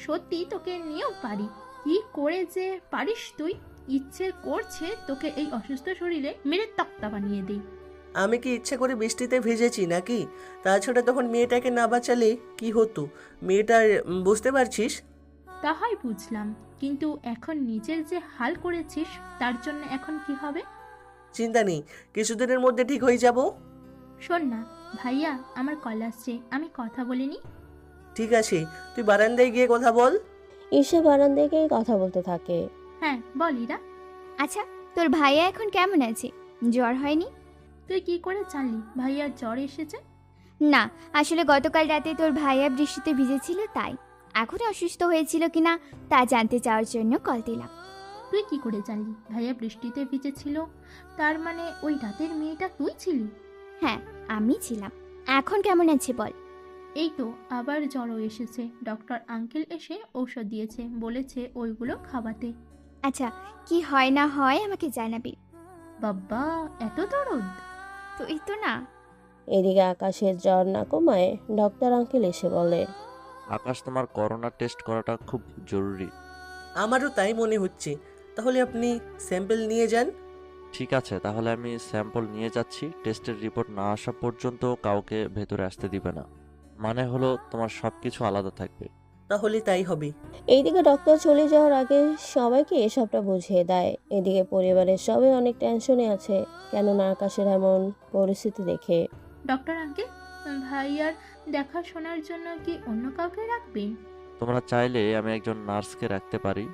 সত্যি তোকে নিয়েও পারি, কি করে যে পারিস তুই। ইচ্ছে করছে তোকে এই অসুস্থ শরীরে মেরে তক্তা বানিয়ে দিই। আমি কি ইচ্ছে করে বৃষ্টিতে ভিজেছি নাকি? তাছাড়া তখন মেয়েটাকে না বাঁচালে কি হতো? মেয়েটার বুঝতে পারছিস? তা হয় বুঝলাম, কিন্তু এখন নিজের যে হাল করেছিস তার জন্য এখন কি হবে? চিন্তা নেই, কিছুদিনের মধ্যে ঠিক হয়ে যাব। শোন না ভাইয়া, আমার কল আসছে, আমি কথা বলিনি। ঠিক আছে, তুই বারান্দায় গিয়ে কথা বল। ঈশা বারান্দায় গিয়ে কথা বলতে থাকে। হ্যাঁ বল ইরা। আচ্ছা, তোর ভাইয়া এখন কেমন আছে? জ্বর হয়নি? তুই কি করে জানলি ভাইয়ার জ্বর এসেছে? না, আসলে গতকাল রাতে তোর ভাইয়া বৃষ্টিতে ভিজেছিল, তাই এখন অসুস্থ হয়েছিল কিনা তা জানতে চাওয়ার জন্য কল দিলাম। তুই কি করে জানলি ভাইয়া বৃষ্টিতে ভিজেছিল? তার মানে ওই রাতের মেয়েটা তুই ছিলি? হ্যাঁ, আমি ছিলাম। এখন কেমন আছে বল? এই তো আবার জ্বরও এসেছে, ডক্টর আঙ্কেল এসে ঔষধ দিয়েছে, বলেছে ওইগুলো খাওয়াতে। আচ্ছা, কি হয় না হয় আমাকে জানাবি। বাবা, এত দরদ! তুই তো না। এদিকে আকাশের জ্বর না কমায় ডক্টর আঙ্কেল এসে বলে। আকাশ, তোমার করোনা টেস্ট করাটা খুব জরুরি। আমারও তাই মনে হচ্ছে। তাহলে আপনি স্যাম্পল নিয়ে যান। ঠিক আছে, তাহলে আমি স্যাম্পল নিয়ে যাচ্ছি। টেস্টের রিপোর্ট না আসা পর্যন্ত কাউকে ভেতরে আসতে দিবে না। মানে হলো তোমার সব কিছু আলাদা থাকবে। তাহলে তাই হবে। এইদিকে ডক্টর চলে যাওয়ার আগে সবাইকে এসবটা বুঝিয়ে দেয়। এদিকে পরিবারের সবাই অনেক টেনশনে আছে, কেননা আকাশের এমন পরিস্থিতি দেখে। ডক্টর আঙ্কেল, ভাইয়ার দেখাশোনার জন্য কি অন্য কাউকে রাখবেন? তোমরা চাইলে আমি একজন নার্সকে রাখতে পারি,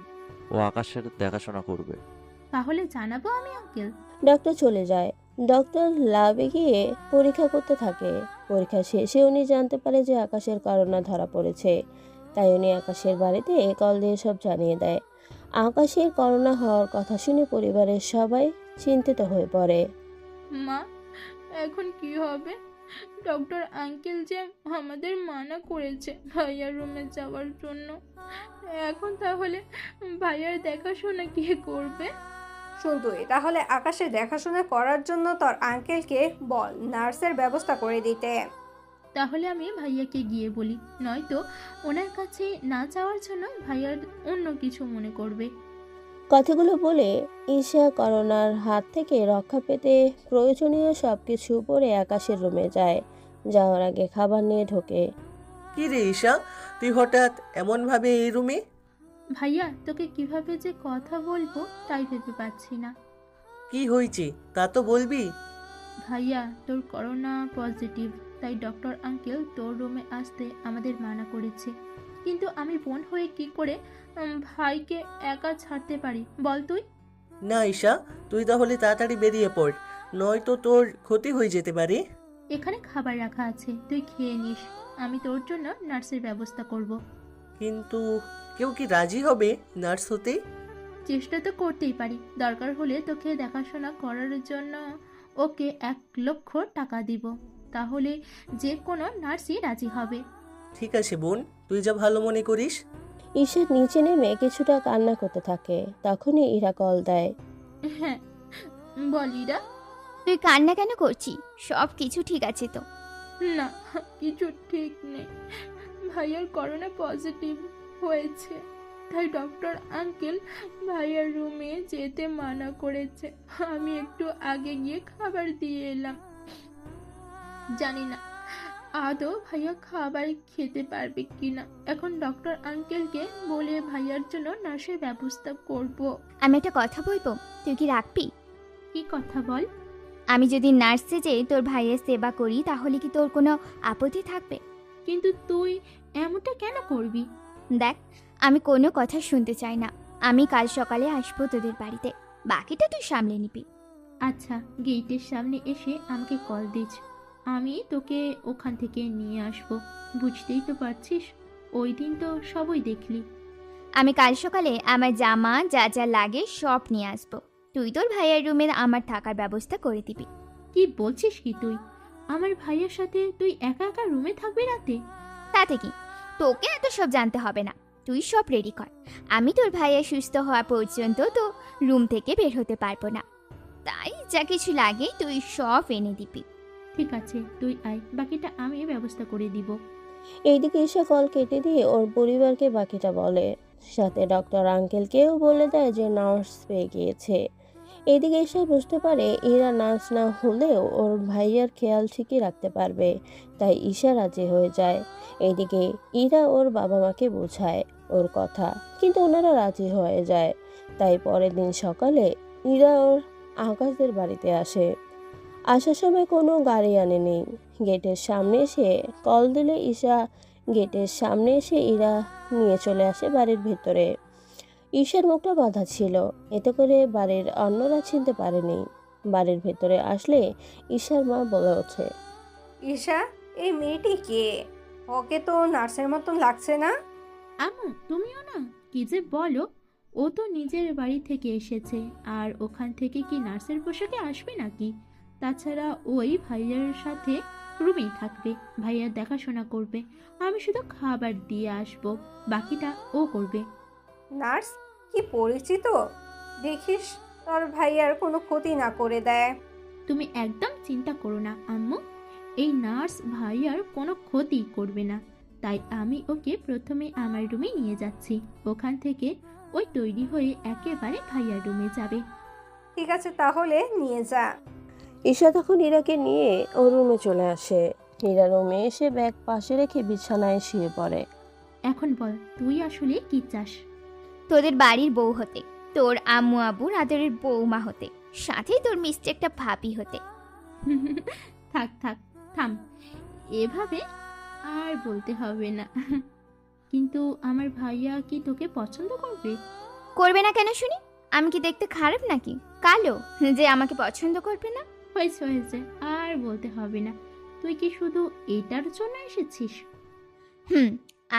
ও আকাশের দেখাশোনা করবে। তাহলে জানাবো আমি আঙ্কেল। ডক্টর চলে যায়। ডক্টর ল্যাবে গিয়ে পরীক্ষা করতে থাকে। পরীক্ষা শেষে উনি জানতে পারে যে আকাশের করোনা ধরা পড়েছে। তাই উনি আকাশের বাড়িতে কল দিয়ে সব জানিয়ে দেয়। আকাশের করোনা হওয়ার কথা শুনে পরিবারের সবাই চিন্তিত হয়ে পড়ে। মা, এখন কি হবে? ডক্টর আঙ্কেল যে আমাদের মানা করেছে ভাইয়ার রুমে যাওয়ার জন্য। এখন তাহলে ভাইয়ার দেখাশোনা কে করবে? শুধুই তাহলে আকাশে দেখাশোনা করার জন্য তোর আঙ্কেলকে বল নার্সের ব্যবস্থা করে দিতে। তাহলে আমি ভাইয়াকে গিয়ে বলি, নয়তো ওনার কাছে না যাওয়ার জন্য ভাইয়ার অন্য কিছু মনে করবে। কথাগুলো বলে ঈশা করোনার হাত থেকে রক্ষা পেতে প্রয়োজনীয় সবকিছু পরে আকাশের রুমে যায়। যাওয়ার আগে খাবার নিয়ে ঢোকে। কি রে ঈশা, তুই হঠাৎ এমনভাবে এই রুমে? ভাইয়া, তোকে কিভাবে যে কথা বলবো তাই ভেবে পাচ্ছি না। কি হয়েছে তা তো বলবি। ভাইয়া, তোর করোনা পজিটিভ, তাই ডক্টর আঙ্কেল তোর রুমে আসতে আমাদের মানা করেছে। কিন্তু আমি বোন হয়ে কি করে ভাইকে একা ছাড়তে পারি বল তুই? না ঈশা, তুই তাহলে তাড়াতাড়ি বেরিয়ে পড়, নয়তো তোর ক্ষতি হয়ে যেতে পারে। এখানে খাবার রাখা আছে, তুই খেয়ে নিস। আমি তোর জন্য নার্সের ব্যবস্থা করব। কিন্তু কেউ কি রাজি হবে নার্স হতে? চেষ্টা তো করতেই পারি, দরকার হলে তোকে দেখাশোনা করার জন্য ওকে 1,00,000 টাকা দিব, তাহলে যে কোনো নার্সই রাজি হবে। ঠিক আছে বোন, তুই যা ভালো মনে করিস। ঈশা নিচে নেমে কিছুটা কান্না করতে থাকে। তখনই ইরা কল দেয়। হ্যাঁ বলিরা। তুই কান্না কেন করছিস? সব কিছু ঠিক আছে তো? না, কিছু ঠিক নেই। ভাইয়ার করোনা পজিটিভ হয়েছে, তাই ডক্টর আঙ্কেল ভাইয়ার রুমে যেতে মানা করেছে। আমি একটু আগে গিয়ে খাবার দিয়ে এলাম। জানি না আদৌ ভাইয়া খাবার খেতে পারবে কিনা। এখন ডক্টর আঙ্কেলকে বলে ভাইয়ার জন্য নার্সের ব্যবস্থা করব। আমি একটা কথা বলবো, তুই কি রাখবি? কি কথা বল? আমি যদি নার্সে যে তোর ভাইয়ের সেবা করি তাহলে কি তোর কোনো আপত্তি থাকবে? কিন্তু তুই এমনটা কেন করবি? দেখ, আমি কোনো কথা শুনতে চাই না। আমি কাল সকালে আসবো তোদের বাড়িতে, বাকিটা তুই সামলে নিবি। আচ্ছা, গেটের সামনে এসে আমাকে কল দিস, আমি তোকে ওখান থেকে নিয়ে আসবো। বুঝতেই তো পারছিস, ওই দিন তো সবই দেখলি। আমি কাল সকালে আমার জামা যা যা লাগে সব নিয়ে আসবো। তুই তোর ভাইয়ের রুমে আমার থাকার ব্যবস্থা করে দিবি। কি বলছিস কি তুই? আমার ভাইয়ের সাথে তুই একা একা রুমে থাকবি রাতে? তাতে কি, তোকে এত সব জানতে হবে না। তুই সব রেডি কর। আমি তোর ভাইয়ের সুস্থ হওয়া পর্যন্ত তো রুম থেকে বের হতে পারবো না, তাই যা কিছু লাগে তুই সব এনে দিবি। ঠিক আছে, তুই আয়, বাকিটা আমি ব্যবস্থা করে দিব। এইদিকে ঈশা কল কেটে দিয়ে ওর পরিবারকে বাকিটা বলে, সাথে ডক্টর আঙ্কেলকেও বলে দেয় যে নার্স পেয়ে গিয়েছে। এদিকে ঈশা বুঝতে পারে ইরা নার্স না হলেও ওর ভাইয়ার খেয়াল ঠিকই রাখতে পারবে, তাই ঈশা রাজি হয়ে যায়। এইদিকে ইরা ওর বাবা মাকে বোঝায় ওর কথা, কিন্তু ওনারা রাজি হয়ে যায়। তাই পরের দিন সকালে ইরা ওর আকাশদের বাড়িতে আসে। আসার সময় কোনো গাড়ি আনেনি। গেটের সামনে এসে কল দিলে ঈশা গেটের সামনে এসে ইরা নিয়ে চলে আসে বাড়ির ভেতরে। ঈশার মুখটা বাঁধা ছিল, এতে করে বাড়ির অন্যরা চিনতে পারেনি। বাড়ির ভেতরে আসলে ঈশার মা বলে ওঠে, ঈশা, এই মেয়েটি কে? ওকে তো নার্সের মতন লাগছে না। আম্মু, তুমিও না? কি যে বলো, ও তো নিজের বাড়ি থেকে এসেছে, আর ওখান থেকে কি নার্সের পোশাকে আসবে নাকি? তাছাড়া ওই ভাইয়ার সাথে রুমেই থাকবে, ভাইয়ার দেখাশোনা করবে, আমি শুধু খাবার দিয়ে আসবো, বাকিটা ও করবে। নার্স কি পরিচিত, দেখিস তোর ভাইয়ার কোনো ক্ষতি না করে দেয়। তুমি একদম চিন্তা করো না আম্মু, এই নার্স ভাইয়ার কোনো ক্ষতি করবে না। তাই আমি ওকে প্রথমে আমার রুমে নিয়ে যাচ্ছি, ওখান থেকে ওই তৈরি হয়ে একেবারে ভাইয়ার রুমে যাবে। ঠিক আছে, তাহলে নিয়ে যা। ঈশা তখন ইরাকে নিয়ে ওর রুমে চলে আসে। ইরা রুমে এসে ব্যাগ পাশে রেখে বিছানায় শুয়ে পড়ে। এখন বল, তুই আসলে কি চাস? তোদের বাড়ির বউ হতে, তোর আম্মু আব্বুর আদরের বৌমা হতে, সাথে তোর মিষ্টি একটা ভাবি হতে। থাক থাক, থাম, এভাবে আর বলতে হবে না। কিন্তু আমার ভাইয়া কি তোকে পছন্দ করবে? করবে না কেন শুনি? আমি কি দেখতে খারাপ নাকি কালো যে আমাকে পছন্দ করবে না? হয়েছে হয়েছে, আর বলতে হবে না। তুই কি শুধু এটার জন্য এসেছিস?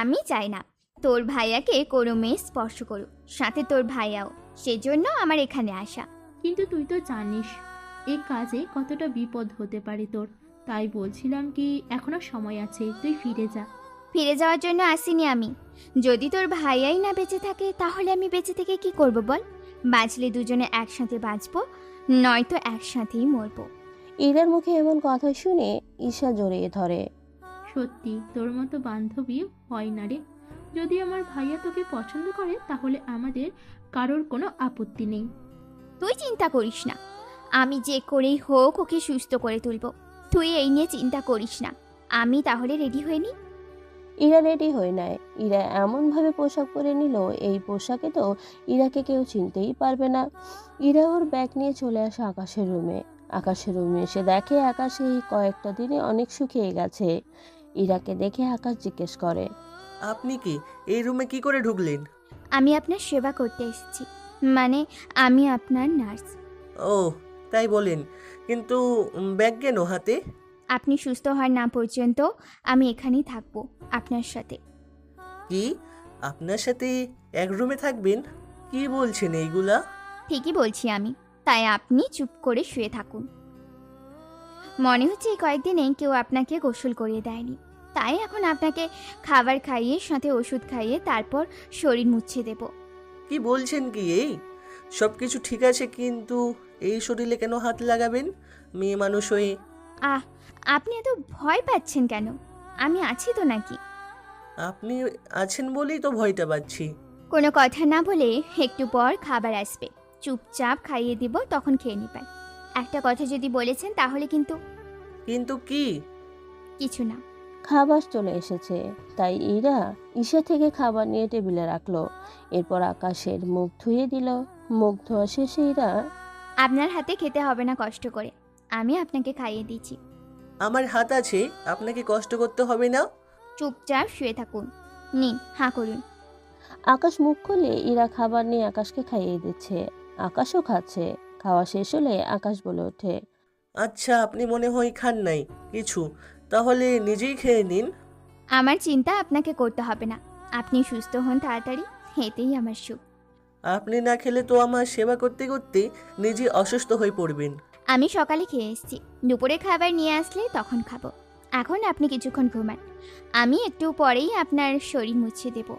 আমি চাই না তোর ভাইয়াকে কোনো মেয়ে স্পর্শ করুক, সাথে তোর ভাইয়াও। সেজন্য আমার এখানে আসা। কিন্তু তুই তো জানিস এই কাজে কতটা বিপদ হতে পারে তোর, তাই বলছিলাম কি এখনো সময় আছে, তুই ফিরে যা। ফিরে যাওয়ার জন্য আসিনি আমি। যদি তোর ভাইয়াই না বেঁচে থাকে তাহলে আমি বেঁচে থেকে কি করব বল? বাঁচলে দুজনে একসাথে বাঁচবো, নয়তো একসাথেই মরবো। ইরার মুখে এমন কথা শুনে ঈশা জড়িয়ে ধরে। সত্যি তোর মতো বান্ধবী হয় না রে। যদি আমার ভাইয়া তোকে পছন্দ করে তাহলে আমাদের কারোর কোনো আপত্তি নেই। তুই চিন্তা করিস না, আমি যে করেই হোক ওকে সুস্থ করে তুলবো। তুই এই নিয়ে চিন্তা করিস না। আমি তাহলে রেডি হয়ে নি। ইরা রেডি হয়ে নেয়। ইরা এমনভাবে পোশাক পরে নিল, এই পোশাকে তো ইরাকে কেউ চিনতেই পারবে না। ইরা ওর ব্যাগ নিয়ে চলে আসে আকাশের রুমে। আকাশের রুমে এসে দেখে আকাশ এই কয়েকটা দিনে অনেক শুকিয়ে গেছে। ইরাকে দেখে আকাশ জিজ্ঞেস করে, আপনি কি এই রুমে কি করে ঢুকলেন? আমি আপনার সেবা করতে এসেছি, মানে আমি আপনার নার্স। ও, তাই বলেন, কিন্তু ব্যাগ কেন হাতে? আপনি সুস্থ হওয়ার না পর্যন্ত আমি এখানেই থাকবো আপনার সাথে। কি, আপনার সাথে এক রুমে থাকবেন? কি বলছেন এইগুলা? ঠিকই বলছি আমি, তাই আপনি চুপ করে শুয়ে থাকুন। মনে হচ্ছে এই কয়েকদিনে কেউ আপনাকে গোসল করিয়ে দেয়নি, তাই এখন আপনাকে খাবার খাইয়ে সাথে ওষুধ খাইয়ে তারপর শরীর মুছিয়ে দেব। কি বলছেন কি? এই সব কিছু ঠিক আছে, কিন্তু এই শরীরে কেন হাত লাগাবেন মেয়ে মানুষ হয়ে? আহ, আপনি এত ভয় পাচ্ছেন কেন? আমি আছি তো নাকি? আপনি আছেন বলেই তো ভয়টা পাচ্ছি। কোনো কথা না বলে একটু পর খাবার আসবে, চুপচাপ খাইয়ে দিব, তখন খেয়ে নিবেন। একটা কথা যদি বলেছেন তাহলে কিন্তু। কিন্তু কি? কিছু না। খাবার চলে এসেছে, তাই ইরা ঈশা থেকে খাবার নিয়ে টেবিলে রাখলো। এরপর আকাশের মুখ ধুয়ে দিল। মুখ ধোয়া শেষে ইরা, আপনার হাতে খেতে হবে না কষ্ট করে, আমি আপনাকে খাইয়ে দিচ্ছি। আমার হাত আছে, আপনাকে কষ্ট করতে হবে না। চুপচাপ শুয়ে থাকুন, নিন হাঁ করুন। আকাশ মুখ খুলে ইরা খাবার নিয়ে আকাশকে খাইয়ে দিচ্ছে। আকাশও খাচ্ছে। খাওয়া শেষ হলে আকাশ বলে ওঠে, আচ্ছা, আপনি মনে হয় খান নাই কিছু, তাহলে নিজেই খেয়ে নিন। আমার চিন্তা আপনাকে করতে হবে না, আপনি সুস্থ হন তাড়াতাড়ি, এতেই আমার সুখ। আপনি না খেলে তো আমার সেবা করতে করতে নিজে অসুস্থ হয়ে পড়বেন। আমি সকালে খেয়ে এসেছি, দুপুরে খাবার নিয়ে আসলে তখন খাবো। এখন আপনি কিছুক্ষণ ঘুমান, আমি একটু পরেই আপনার শরীর মুছিয়ে দেব।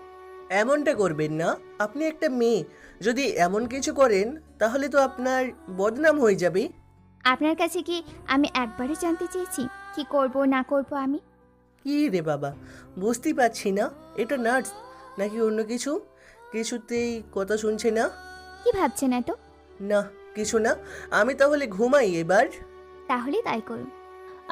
এমনটা করবেন না, আপনি একটা মেয়ে, যদি এমন কিছু করেন তাহলে তো আপনার বদনাম হয়ে যাবে। আপনার কাছে কি আমি একবারও জানতে চেয়েছি কি করব না করব আমি? কি রে বাবা, বুঝতেই পারছি না, এটা নার্স নাকি অন্য কিছু? কিছুতেই কথা শুনছে না। কি ভাবছেন এত? না কিছু না, আমি তাহলে ঘুমাই এবার। তাহলে তাই করুন।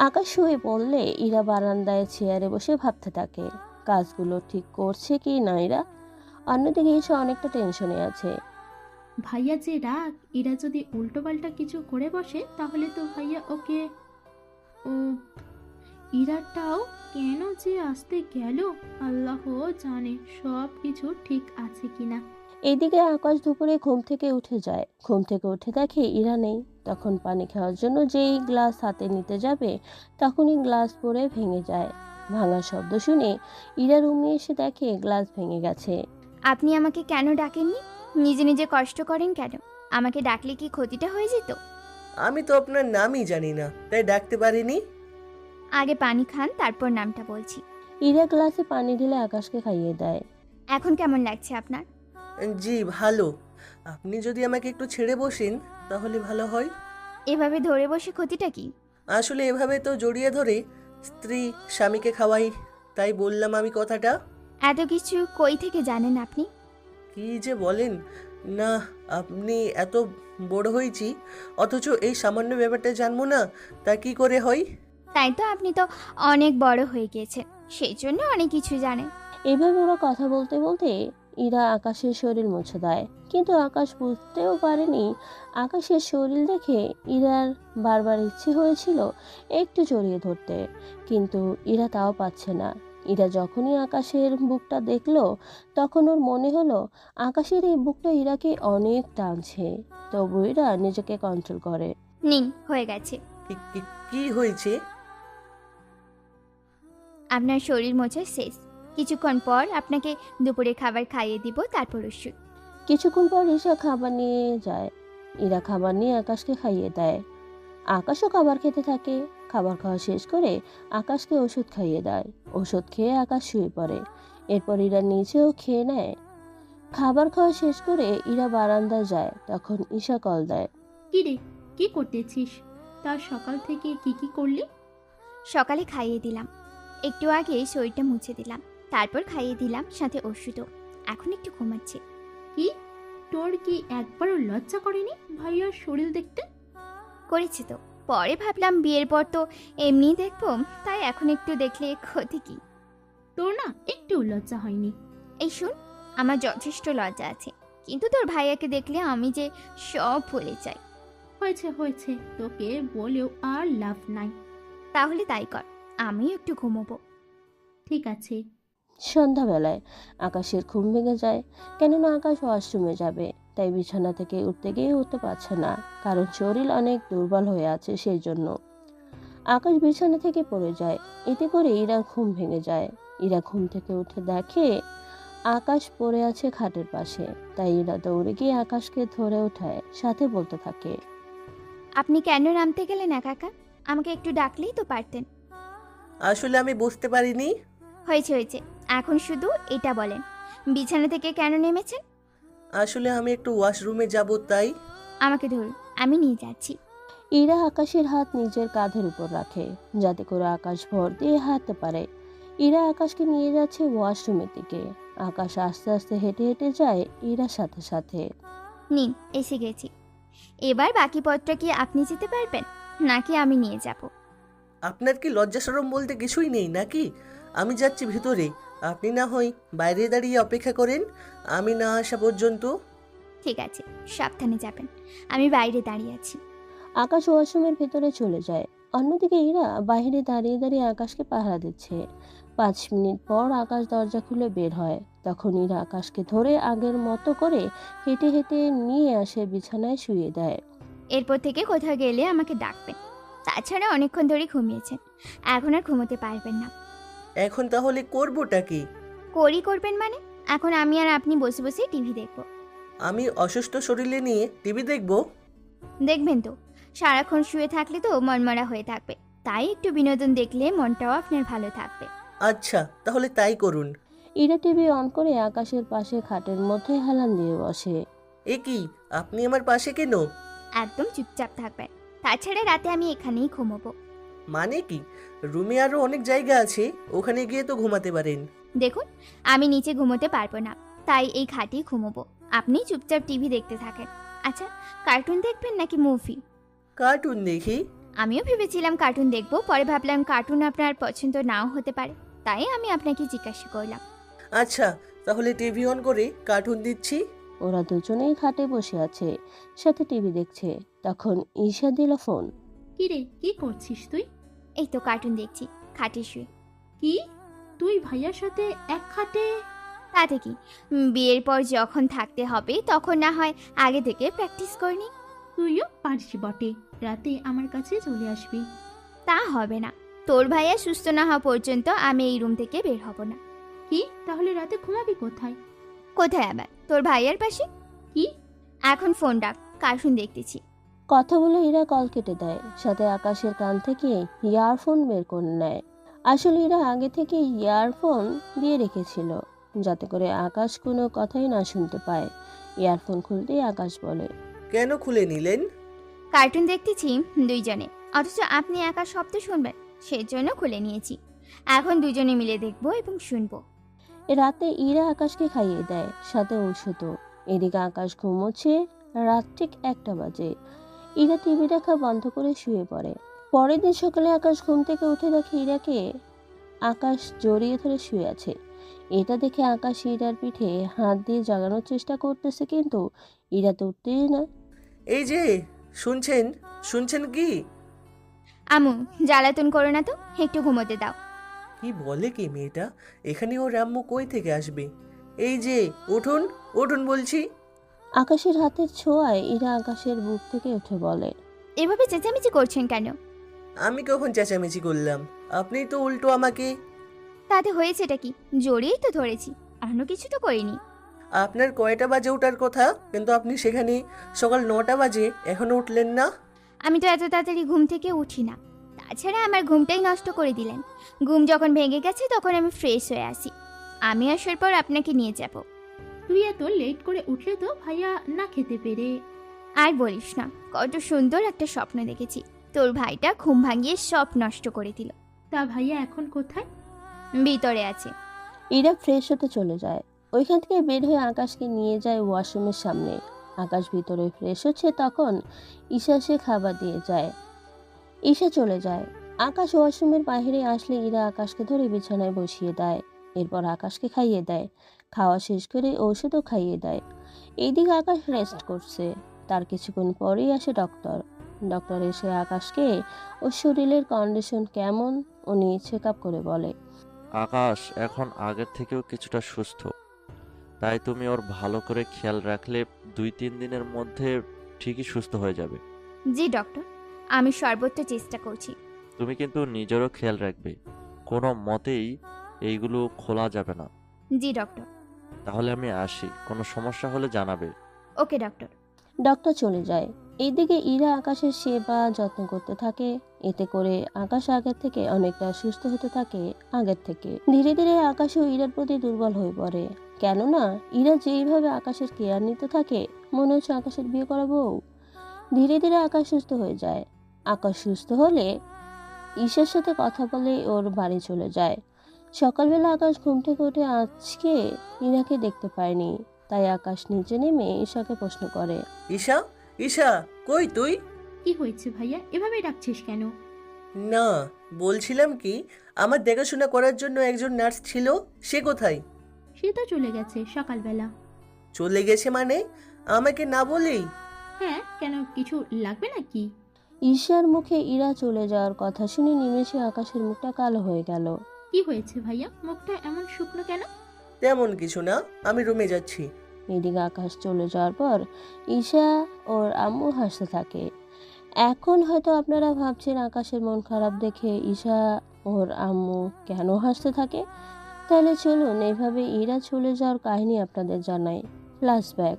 আকাশ শুয়ে পড়লে ইরা বারান্দায় চেয়ারে বসে ভাবতে থাকে কাজগুলো ঠিক করছে কি না ইরা। অন্যদিকে ঈশা অনেকটা টেনশনে আছে। ভাইয়া যে রাগ, এরা যদি উল্টোপাল্টা কিছু করে বসে তাহলে তো ভাইয়া ওকে ও ইরাটাও কেন যে আসতে গেল, আল্লাহ জানে সব কিছু ঠিক আছে কিনা। এইদিকে আকাশ দুপুরে ঘুম থেকে উঠে যায়। ঘুম থেকে উঠে দেখে ইরা নেই। তখন পানি খাওয়ার জন্য যেই গ্লাস হাতে নিতে যাবে তখনই গ্লাস পড়ে ভেঙে যায়। ভাঙার শব্দ শুনে ইরা রুমে এসে দেখে গ্লাস ভেঙে গেছে। আপনি আমাকে কেন ডাকেননি? নিজে নিজে কষ্ট করেন কেন? আমাকে ডাকলে কি ক্ষতিটা হয়ে যেত? আমি তো আপনার নামই জানি না, তাই ডাকতে পারিনি। আগে পানি খান, তারপর নামটা বলছি। ইরা গ্লাসে পানি ঢেলে আকাশকে খাইয়ে দেয়। এখন কেমন লাগছে আপনার? জি ভালো, আপনি যদি আমাকে একটু ছেড়ে বসেন তাহলে ভালো হয়। এভাবে ধরে বসে ক্ষতিটা কি? আসলে এভাবে তো জড়িয়ে ধরে স্ত্রী স্বামীকে খাওয়াই, তাই বললাম আমি কথাটা। এত কিছু কই থেকে জানেন আপনি? কি যে বলেন না, আপনি এত বড় হয়েছি অথচ এই সামান্য ব্যাপারটা জানবো না, তা কি করে হয়? তাই তো, আপনি তো অনেক বড় হয়ে গিয়েছেন, সেই জন্য অনেক কিছু জানেন। এভাবে ওরা কথা বলতে বলতে ইরা আকাশের শরীর মুছে দেয়। কিন্তু আকাশ বুঝতেও পারেনি আকাশের শরীর দেখে ইরার বারবার ইচ্ছে হয়েছিল একটু জড়িয়ে ধরতে, কিন্তু ইরা তাও পাচ্ছে না। ইরা যখনই আকাশের বুকটা দেখলো তখন ওর মনে হলো আকাশের এই বুকটা ইরাকে অনেক টানছে। তবু ইরা নিজেকে কন্ট্রোল করে। নিন, হয়ে গেছে। কি হয়েছে? আপনার শরীর মোছা শেষ। কিছুক্ষণ পর আপনাকে দুপুরে খাবার খাইয়ে দিব, তারপর ওষুধ। কিছুক্ষণ পর ঈশা খাবার নিয়ে যায়। ইরা খাবার নিয়ে আকাশকে খাইয়ে দেয়। আকাশও খাবার খেতে থাকে। খাবার খাওয়া শেষ করে আকাশকে ওষুধ খাইয়ে দেয়। ওষুধ খেয়ে আকাশ শুয়ে পড়ে। এরপর ইরা নিজেও খেয়ে নেয়। খাবার খাওয়া শেষ করে ইরা বারান্দায় যায়। তখন ঈশা কল দেয়। কি রে, কি করতেছিস? তার সকাল থেকে কি কি করলি? সকালে খাইয়ে দিলাম, একটু আগে শরীরটা মুছে দিলাম, তারপর খাইয়ে দিলাম সাথে ওষুধও। এখন একটু ঘুমাচ্ছি। কি, তোর কি একবারও লজ্জা করেনি ভাইয়ার শরীর দেখতে? করেছি তো, পরে ভাবলাম বিয়ের পর তো এমনি দেখবো, তাই এখন একটু দেখলে ক্ষতি কি? তোর না একটু লজ্জা হয়নি? এই শুন, আমার যথেষ্ট লজ্জা আছে, কিন্তু তোর ভাইয়াকে দেখলে আমি যে সব ভুলে যাই। হয়েছে হয়েছে, তোকে বলেও আর লাভ নাই। তাহলে তাই কর, আমিও একটু ঘুমোবো। ঠিক আছে। সন্ধ্যাবেলায় আকাশের ঘুম ভেঙে যায়। কেননা আকাশ ওয়াশরুমে যাবে, তাই বিছানা থেকে উঠতে গিয়ে উঠতে পারছে না, কারণ শরীর অনেক দুর্বল হয়ে আছে সেই জন্য। আকাশ বিছানা থেকে পড়ে যায়। এতে করে ইরা ঘুম ভেঙে যায়। ইরা ঘুম থেকে উঠে দেখে আকাশ পড়ে আছে খাটের পাশে। তাই ইরা দৌড়ে গিয়ে আকাশকে ধরে ওঠায়, সাথে বলতে থাকে। আপনি কেন নামতে গেলেন একা একা? আমাকে একটু ডাকলেই তো পারতেন। আসলে আমি বুঝতে পারিনি। হয়েছে হয়েছে, এখন শুধু এটা বলেন, বিছানা থেকে কেন নেমেছেন? আসলে আমি একটু ওয়াশরুমে যাব, তাই। আমাকে ধরুন, আমি নিয়ে যাচ্ছি। ইরা আকাশের হাত নিজের কাঁধের উপর রাখে, যাতে করে আকাশ ভর দিয়ে হাঁটতে পারে। ইরা আকাশকে নিয়ে যাচ্ছে ওয়াশরুমের দিকে। আকাশ আস্তে আস্তে হেঁটে হেঁটে যায় ইরার সাথে সাথে। নিন, এসে গেছি। এবার বাকি পথটা কি আপনি যেতে পারবেন, নাকি আমি নিয়ে যাব? আপনার কি লজ্জা শরম বলতে কিছুই নেই নাকি? আমি যাচ্ছি ভিতরে, আপনি না হয় বাইরে দাঁড়িয়ে অপেক্ষা করেন আমি না আসা পর্যন্ত। ঠিক আছে, সাবধানে যাবেন, আমি বাইরে দাঁড়িয়ে আছি। আকাশ ওয়াশরুমের ভেতরে চলে যায়। অন্যদিকে ইরা বাইরে দাঁড়িয়ে দাঁড়িয়ে আকাশকে পাহারা দিচ্ছে। 5 মিনিট পর আকাশ দরজা খুলে বের হয়। তখন ইরা আকাশকে ধরে আগের মতো করে হেঁটে হেঁটে নিয়ে আসে বিছানায় শুয়ে দেয়। এরপর থেকে কোথাও গেলে আমাকে ডাকবেন। তাছাড়া অনেকক্ষণ ধরে ঘুমিয়েছেন, এখন আর ঘুমোতে পারবেন না। এখন তাহলে করবোটা কি? করবেন মানে এখন আমি আর আপনি বসে বসে টিভি দেখব। আমি অসুস্থ শরীরে নিয়ে টিভি দেখব? দেখবেন তো, সারাক্ষণ শুয়ে থাকলে তো মনমরা হয়ে থাকবে, তাই একটু বিনোদন দেখলে মনটাও আপনার ভালো থাকবে। আচ্ছা, তাহলে তাই করুন। ইরা টিভি অন করে আকাশের পাশে খাটের মধ্যে হেলান দিয়ে বসে। এ কি, আপনি আমার পাশে কেন? একদম চুপচাপ থাকবেন, তাছাড়া রাতে আমি এখানেই ঘুমোবো। মানে কি? রুমে আরো অনেক জায়গা আছে, ওখানে গিয়ে তো ঘুমাতে পারেন। দেখুন, আমি নিচে ঘুমোতে পারবো না, তাই এই খাটেই ঘুমোবো। আপনি চুপচাপ টিভি দেখতে থাকেন। আচ্ছা, কার্টুন দেখবেন নাকি মুভি? কার্টুন দেখি। আমিও ভেবেছিলাম কার্টুন দেখবো, পরে ভাবলাম কার্টুন আপনার পছন্দ নাও হতে পারে, তাই আমি আপনাকে জিজ্ঞাসা করলাম। আচ্ছা, তাহলে টিভি অন করে কার্টুন দিচ্ছি। ওরা দুজনেই খাটে বসে আছে, সাথে টিভি দেখছে। তখন ঈশা দিল ফোন। কি রে, কি করছিস তুই? এই তো কার্টুন দেখছি, খাটে শুয়ে। কি, তুই ভাইয়ার সাথে এক খাটে? তাতে কি, বিয়ের পর যখন থাকতে হবে তখন না হয় আগে থেকে প্র্যাকটিস করনি। তুইও পারিস বটে, রাতে আমার কাছে চলে আসবি। তা হবে না, তোর ভাইয়া সুস্থ না হওয়া পর্যন্ত আমি এই রুম থেকে বের হব না। কি, তাহলে রাতে ঘুমাবি কোথায়? কোথায় আবার, তোর ভাইয়ার পাশে। কি? এখন ফোন রাখ, কার্টুন দেখতেছি। কথা বলে ইরা কল কেটে দেয়, সাথে আকাশের কান থেকে ইয়ারফোন বের করে নেয়। আসলে ইরা আগে থেকে ইয়ারফোন দিয়ে রেখেছিল, যাতে করে আকাশ কোনো কথাই না শুনতে পায়। ইয়ারফোন খুলতেই আকাশ বলে, কেন খুলে নিলেন? কার্টুন দেখতেছি দুইজনে, অথচ আপনি একা শব্দ শুনবেন, সেজন্য খুলে নিয়েছি। এখন দুজনে মিলে দেখবো এবং শুনবো। রাতে ইরা আকাশকে খাইয়ে দেয়, সাথে ওষুধও। এদিকে আকাশ ঘুমোচ্ছে। রাত ঠিক 1টা বাজে। ইরা টিভি দেখা বন্ধ করে শুয়ে পড়ে। পরের দিন সকালে আকাশ ঘুম থেকে উঠে দেখে ইরাকে আকাশ জড়িয়ে ধরে শুয়ে আছে। এটা দেখে আকাশ ইরার পিঠে হাত দিয়ে জাগানোর চেষ্টা করতেছে, কিন্তু ইরা তো উঠতেই না। এই যে, শুনছেন? শুনছেন কি? আমু, জ্বালাতন করো না তো, একটু ঘুমোতে দাও। কি বলে কি মেয়েটা? এখানে ওর আম্মু কই থেকে আসবে? এই যে, উঠুন, উঠুন বলছি। আকাশের হাতের ছোঁয়ায় ইরা আকাশের বুক থেকে উঠে বলে, এভাবে চেঁচামেচি করছেন কেন? আমি কখন চেঁচামেচি করলাম? আপনিই তো উল্টো আমাকে। তাতে হয়েছেটা কি, জড়িয়েই তো ধরেছি, অন্য কিছু তো করিনি। আপনার কয়টা বাজে ওঠার কথা, কিন্তু আপনি সেখানে সকাল 9টা বাজে এখনো উঠলেন না। আমি তো এত তাড়াতাড়ি ঘুম থেকে উঠি না, তাছাড়া আমার ঘুমটাই নষ্ট করে দিলেন। ঘুম যখন ভেঙে গেছে তখন আমি ফ্রেশ হয়ে আসি। আমি আসার পর আপনাকে নিয়ে যাব। তুই এত লেট করে উঠলে তো ভাইয়া না খেতে পেরে। আর বলিস না, কত সুন্দর একটা স্বপ্ন দেখেছি, তোর ভাইটা ঘুম ভাঙিয়ে সব নষ্ট করে দিল। তা ভাইয়া এখন কোথায়? ভিতরে আছে। ইরা ফ্রেশ হতে চলে যায়। ওইখান থেকে বের হয়ে আকাশকে নিয়ে যায় ওয়াশরুমের সামনে। আকাশ ভিতরে ফ্রেশ হচ্ছে, তখন ঈশা সে খাবার দিয়ে যায়। ঈশা চলে যায়। আকাশ ওয়াশরুমের বাইরে আসলে ইরা আকাশকে ধরে বিছানায় বসিয়ে দেয়। এরপর আকাশকে খাইয়ে দেয়। খাওয়া শেষ করে ওষুধও খাইয়ে দেয়। এইদিকে আকাশ রেস্ট করছে। তার কিছুক্ষণ পরেই আসে ডক্টর। ডক্টর এসে আকাশকে ওর শরীরের কন্ডিশন কেমন উনি চেক আপ করে বলে, আকাশ এখন আগের থেকেও কিছুটা সুস্থ, তাই তুমি ওর ভালো করে খেয়াল রাখলে 2-3 দিনের মধ্যে ঠিকই সুস্থ হয়ে যাবে। জি ডক্টর, আমি সর্বোচ্চ চেষ্টা করছি। তুমি কিন্তু নিজেরও খেয়াল রাখবে, কোনো মতেই এইগুলো খোলা যাবে না। জি ডক্টর। তাহলে আমি আসি, কোনো সমস্যা হলে জানাবে। ওকে ডক্টর। ডক্টর চলে যায়। এইদিকে ইরা আকাশের সেবা যত্ন করতে থাকে। এতে করে আকাশ আগের থেকে অনেকটা সুস্থ হতে থাকে। আগের থেকে ধীরে ধীরে আকাশও ইরার প্রতি দুর্বল হয়ে পড়ে। কেননা ইরা যেইভাবে আকাশের কেয়ার নিতে থাকে, মনে হচ্ছে আকাশের বিয়ে করা বউ। ধীরে ধীরে আকাশ সুস্থ হয়ে যায়। আকাশ সুস্থ হলে ঈশার সাথে কথা বলে ওর বাড়ি চলে যায়। সকালবেলা আকাশ ঘুম থেকে উঠে আজকে ইরাকে দেখতে পায়নি, তাই আকাশ নিচে নেমে ঈশাকে প্রশ্ন করে, ঈশা, ঈশা, কই তুই? কি হয়েছে ভাইয়া, এভাবে ডাকছিস কেন? না, বলছিলাম কি, আমার দেখাশোনা করার জন্য একজন নার্স ছিল, সে কোথায়? সে তো চলে গেছে সকালবেলা। চলে গেছে মানে? আমাকে না বলেই? হ্যাঁ, কেন, কিছু লাগবে নাকি? ঈশার মুখে ইরা চলে যাওয়ার কথা শুনে নিমেষে আকাশের মুখটা কালো হয়ে গেল। কি হয়েছে ভাইয়া, মুখটা এমন শুকনো কেন? তেমন কিছু না, আমি রুমে যাচ্ছি। এদিকে আকাশ চলে যাওয়ার পর ঈশা ওর আম্মু হাসতে থাকে। এখন হয়তো আপনারা ভাবছেন আকাশের মন খারাপ দেখে ঈশা ওর আম্মু কেন হাসতে থাকে। তাহলে চলুন এভাবে ইরা চলে যাওয়ার কাহিনী আপনাদের জানাই। ফ্ল্যাশব্যাক।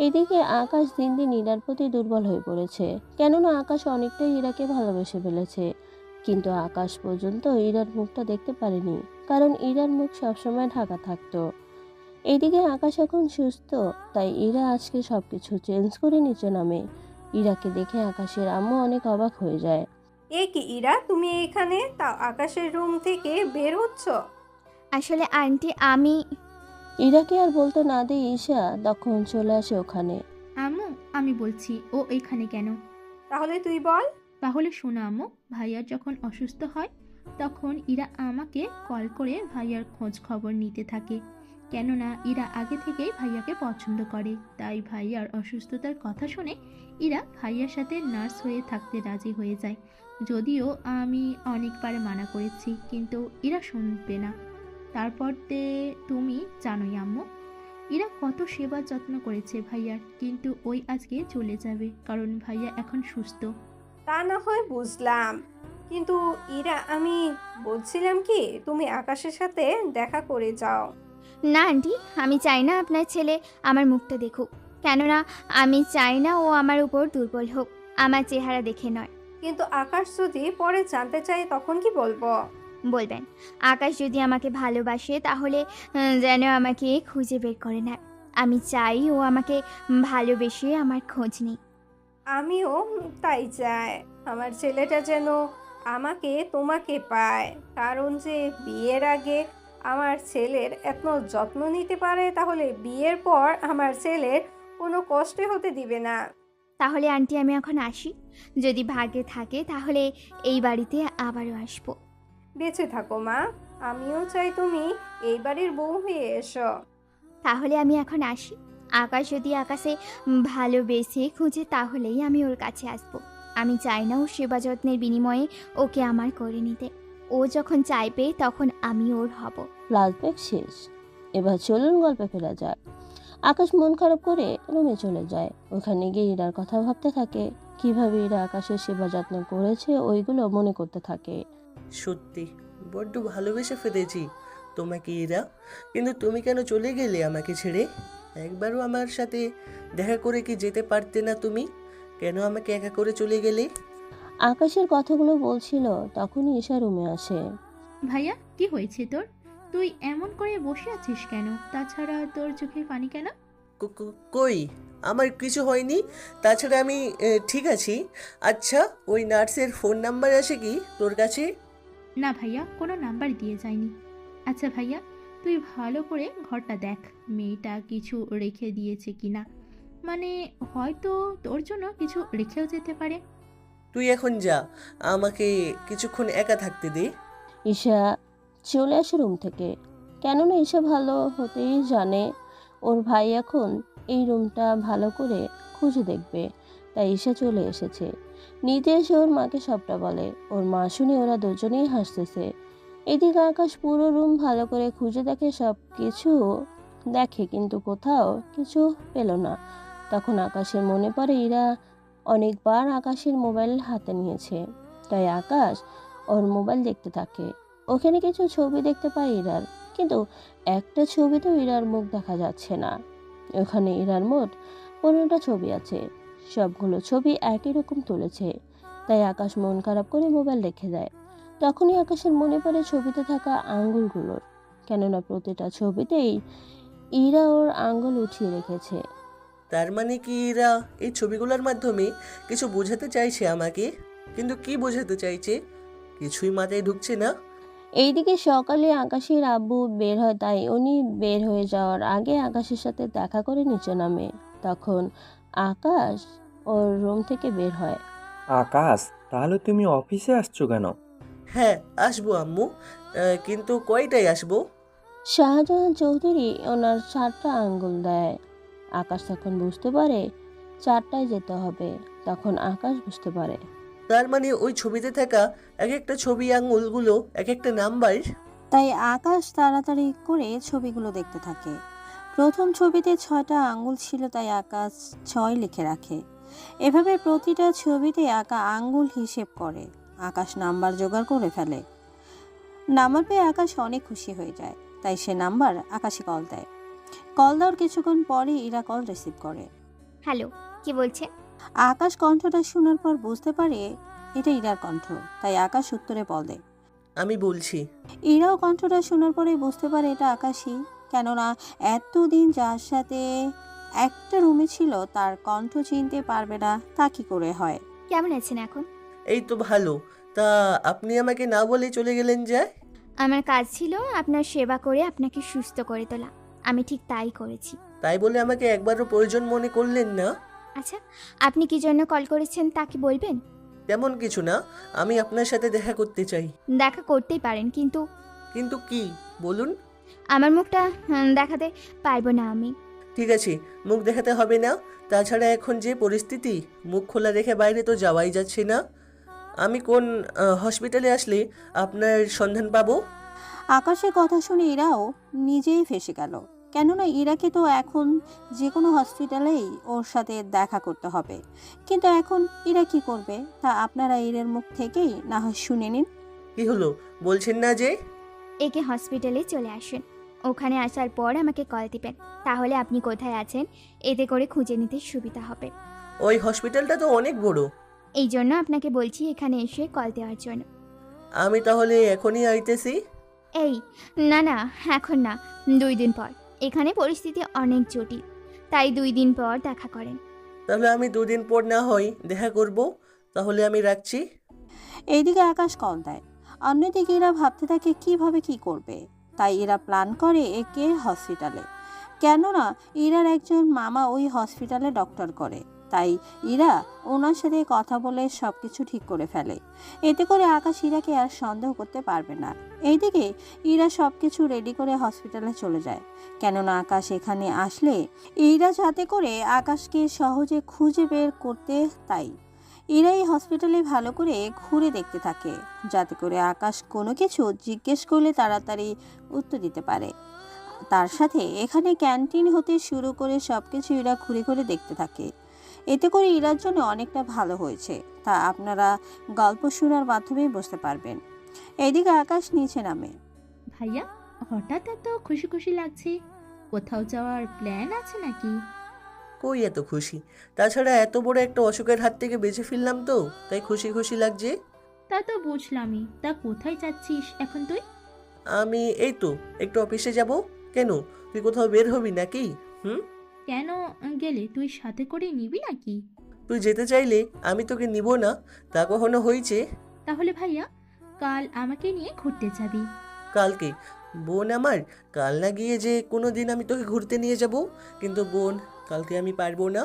এদিকে আকাশ দিন দিন ইরার প্রতি দুর্বল হয়ে পড়েছে। কেননা আকাশ অনেকটাই ইরাকে ভালোবেসে ফেলেছে, কিন্তু আকাশ পর্যন্ত ইরার মুখটা দেখতে পারেনি, কারণ ইরার মুখ সবসময় ঢাকা থাকতো। এদিকে আকাশ এখন সুস্থ, তাই ইরা আজকে সবকিছু চেঞ্জ করে নিচে নামে। ইরাকে দেখে আকাশের আম্মু অনেক অবাক হয়ে যায়। এ কি ইরা, তুমি এখানে? তাও আকাশের রুম থেকে বের হচ্ছ? আসলে আন্টি আমি ইরাকে আর বলতে না দিয়ে ঈশা তখন চলে আসে ওখানে। আম্মু, আমি বলছি ও এখানে কেন। তাহলে তুই বল। তাহলে শোনো আম্মু, ভাইয়ার যখন অসুস্থ হয় তখন ইরা আমাকে কল করে ভাইয়ার খোঁজ খবর নিতে থাকে। কেননা ইরা আগে থেকেই ভাইয়াকে পছন্দ করে, তাই ভাইয়ার অসুস্থতার কথা শুনে ইরা ভাইয়ার সাথে নার্স হয়ে থাকতে রাজি হয়ে যায়। যদিও আমি অনেকবার মানা করেছি, কিন্তু ইরা শুনবে না। তারপর তুমি জানোই আম্মু, ইরা কত সেবা যত্ন করেছে ভাইয়ার, কিন্তু ওই আজকে চলে যাবে কারণ ভাইয়া এখন সুস্থ। তা না হয় বুঝলাম, কিন্তু ইরা আমি বলছিলাম কি, তুমি আকাশের সাথে দেখা করে যাও। না আন্টি, আমি চাই না আপনার ছেলে আমার মুখটা দেখুক। কেননা আমি চাই না ও আমার উপর দুর্বল হোক, আমার চেহারা দেখে নয়। কিন্তু আকাশ যদি পরে জানতে চাই তখন কি বলবো? বলবেন আকাশ যদি আমাকে ভালোবাসে তাহলে যেন আমাকে খুঁজে বের করে নেয়। আমি চাই ও আমাকে ভালোবেসে আমার খোঁজ নিই। আমিও তাই চাই, আমার ছেলেটা যেন আমাকে তোমাকে পায়। কারণ যে বিয়ের আগে আমার ছেলের এত যত্ন নিতে পারে, তাহলে বিয়ের পর আমার ছেলের কোনো কষ্টই হতে দিবে না। তাহলে আন্টি আমি এখন আসি, যদি ভাগ্যে থাকে তাহলে এই বাড়িতে আবারও আসবো। বেঁচে থাকো মা, আমিও চাই তুমি এই বাড়ির বউ হয়ে এসো। তাহলে আমি এখন আসি। আকাশ যদি আকাশে ভালোবেসে খুঁজে তাহলেই আমি ওর কাছে আসবো। আমি চাই না ও সেবা যত্নের বিনিময়ে ওকে আমার করে নিতে। ও যখন চাইবে তখন আমি ওর হব। ফ্ল্যাশব্যাক শেষ। এবার চলুন গল্পে ফেরা যাক। আকাশ মন খারাপ করে রুমে চলে যায়। ওখানে গিয়ে ইরার কথা ভাবতে থাকে। কিভাবে ইরা আকাশের সেবা যত্ন করেছে ওইগুলো মনে করতে থাকে। সত্যি বড্ড ভালোবেসে ফেলেছি তোমাকে ইরা, কিন্তু তুমি কেন চলে গেলে আমাকে ছেড়ে? একবারও আমার সাথে দেখা করে কি যেতে পারতে না তুমি? কেন আমাকে একা করে চলে গেলে? আকাশের কথাগুলো বলছিল তখনই ঈশা রুমে আসে। ভাইয়া, কি হয়েছে তোর? তুই এমন করে বসে আছিস কেন? তাছাড়া তোর চোখে পানি কেন? কই, আমার কিছু হয়নি। তাছাড়া আমি ঠিক আছি। আচ্ছা, ওই নার্সের ফোন নাম্বার আছে কি তোর কাছে? না ভাইয়া, কোনো নাম্বার দিয়ে যায়নি। আচ্ছা ভাইয়া, তুই ভালো করে ঘরটা দেখ, মেয়েটা কিছু রেখে দিয়েছে কিনা। মানে হয়তো তোর জন্য কিছু রেখেও যেতে পারে। তুই এখন যা, আমাকে কিছুক্ষণ একা থাকতে দে। ঈশা চলে আসে রুম থেকে। কেননা ঈশা ভালো হতেই জানে ওর ভাই এখন এই রুমটা ভালো করে খুঁজে দেখবে, তাই ঈশা চলে এসেছে। নিজে এসে ওর মাকে সবটা বলে। ওর মা শুনে ওরা দুজনেই হাসতেছে। এদিকে আকাশ পুরো রুম ভালো করে খুঁজে দেখে, সব কিছু দেখে কিন্তু কোথাও কিছু পেল না। তখন আকাশের মনে পড়ে ইরা অনেকবার আকাশের মোবাইল হাতে নিয়েছে, তাই আকাশ ওর মোবাইল দেখতে থাকে। ওখানে কিছু ছবি দেখতে পায় ইরার, কিন্তু একটা ছবিতেও ইরার মুখ দেখা যাচ্ছে না। ওখানে ইরার মোট 15টা ছবি আছে, সবগুলো ছবি একই রকম তুলেছে। তাই আকাশ মন খারাপ করে মোবাইল রেখে দেয়। তখনই আকাশের মনে পড়ে ছবিতে থাকা আঙ্গুলগুলোর, কেননা প্রতিটা ছবিতেই ইরা ওর আঙ্গুল উঠিয়ে রেখেছে। তার মানে কি এরা এই ছবিগুলোর মাধ্যমে কিছু বোঝাতে চাইছে আমাকে? কিন্তু কি বোঝাতে চাইছে কিছুই মাথায় ঢুকছে না। এইদিকে সকালে আকাশের আব্বু বের হয়, তাই উনি বের হয়ে যাওয়ার আগে আকাশের সাথে দেখা করে নিচে নামে। তখন আকাশ ওর রুম থেকে বের হয়। আকাশ, তাহলে তুমি অফিসে আসছো কেন? হ্যাঁ আসবো আম্মু, কিন্তু কয়টায় আসবো? শাহজাহান চৌধুরী ওনার 4টা আঙ্গুল দেয়। আকাশ তখন বুঝতে পারে 4টায় যেতে হবে। তখন আকাশ বুঝতে পারে। তার মানে ওই ছবিতে থাকা এক একটা ছবি আঙুলগুলো এক একটা নাম্বার। তাই আকাশ তাড়াতাড়ি করে ছবিগুলো দেখতে থাকে। প্রথম ছবিতে 6টা আঙ্গুল ছিল, তাই আকাশ 6 লিখে রাখে। এভাবে প্রতিটা ছবিতে আঁকা আঙ্গুল হিসেব করে আকাশ নাম্বার জোগাড় করে ফেলে। নাম্বার পেয়ে আকাশ অনেক খুশি হয়ে যায়। তাই সে নাম্বার আকাশে কল দেয়। কল দেওয়ার কিছুক্ষণ পরে ইরা কল রিসিভ করে। হ্যালো, কি বলছে? আকাশ কণ্ঠটা শোনার পর বুঝতে পারে এটা ইরার কণ্ঠ, তাই আকাশ উত্তরে বলে। আমি বলছি। ইরাও কণ্ঠটা শোনার পরে বুঝতে পারে এটা আকাশই, কেননা এতদিন যার সাথে একটা রুমে ছিল তার কণ্ঠ চিনতে পারবে না তা কি করে হয়। কেমন আছেন এখন? এই তো ভালো। তা আপনি আমাকে না বলে চলে গেলেন যে? আমার কাজ ছিল আপনার সেবা করে আপনাকে সুস্থ করে তোলা। আমি ঠিক তাই করেছি। তাই বলে আমাকে একবারও প্রয়োজন মনে করলেন না? আচ্ছা, আপনি কি জন্য কল করেছেন তা কি বলবেন? তেমন কিছু না, আমি আপনার সাথে দেখা করতে চাই। দেখা করতেই পারেন, কিন্তু কিন্তু কি বলুন? আমার মুখটা দেখাতে পারবো না আমি। ঠিক আছে, মুখ দেখাতে হবে না। তাছাড়া এখন যে পরিস্থিতি, মুখ খোলা রেখে বাইরে তো যাওয়াই যাচ্ছে না। আমি কোন হসপিটালে আসলে আপনার সন্ধান পাবো? আকাশের কথা শুনে ইরাও নিজেই ফেঁসে গেল, কেননা ইরাকে তো এখন যে কোনো হসপিটালেই ওর সাথে দেখা করতে হবে। কিন্তু এখন ইরা কি করবে তা আপনারা ইরের মুখ থেকেই না হয় শুনে নিন। কি হলো বলছেন না যে? একে হসপিটালে চলে আসুন। ওখানে আসার পর আমাকে কল দিবেন, তাহলে আপনি কোথায় আছেন এতে করে খুঁজে নিতে সুবিধা হবে। ওই হসপিটালটা তো অনেক বড়। এই জন্য আপনাকে বলছি এখানে এসে কল দেওয়ার জন্য। আমি তাহলে এখনই আইতেছি। এই না না, এখন না, 2 দিন পর। এখানে পরিস্থিতি অনেক জটিল, তাই 2 দিন পর দেখা করেন। তাহলে আমি 2 দিন পর না হয় দেখা করব। তাহলে আমি রাখছি। এইদিকে আকাশ কল দেয়, অন্যদিকে এরা ভাবতে থাকে কিভাবে কি করবে। তাই এরা প্ল্যান করে একে হসপিটালে, কেননা ইরার একজন মামা ওই হসপিটালে ডক্টর করে। তাই ইরা ওনার সাথে কথা বলে সব কিছু ঠিক করে ফেলে। এতে করে আকাশ ইরাকে আর সন্দেহ করতে পারবে না। এইদিকে ইরা সব কিছু রেডি করে হসপিটালে চলে যায়, কেননা আকাশ এখানে আসলে ইরা যাতে করে আকাশকে সহজে খুঁজে বের করতে। তাই ইরা এই হসপিটালে ভালো করে ঘুরে দেখতে থাকে, যাতে করে আকাশ কোনো কিছু জিজ্ঞেস করলে তাড়াতাড়ি উত্তর দিতে পারে। তার সাথে এখানে ক্যান্টিন হতে শুরু করে সব কিছু ইরা ঘুরে ঘুরে দেখতে থাকে। এতে করে ইরার জন্য অনেকটা ভালো হয়েছে, তা আপনারা গল্প শোনার মাধ্যমেই বুঝতে পারবেন। এইদিকে আকাশ নিচে নামে। ভাইয়া, হঠাৎ এত খুশি খুশি লাগছে, কোথাও যাওয়ার প্ল্যান আছে নাকি? কই এত খুশি? তাছাড়া এত বড় একটা অসুখের হাত থেকে বেঁচে ফিরলাম তো, তাই খুশি খুশি লাগছে। তা তো বুঝলামই, তা কোথায় যাচ্ছিস এখন তুই? আমি এই তো একটু অফিসে যাব। কেন, তুই কোথাও বের হবি নাকি? কেন গেলে, তুই সাথে করে নিবি নাকি? তুই যেতে চাইলে আমি তোকে নিব না, তা কখনো হয়েছে? তাহলে ভাইয়া, কাল আমাকে নিয়ে ঘুরতে যাবি। কালকে? বোন আমার, কাল না গিয়ে যে কোনো দিন আমি তোকে ঘুরতে নিয়ে যাব। কিন্তু বোন, কালকে আমি পারবো না।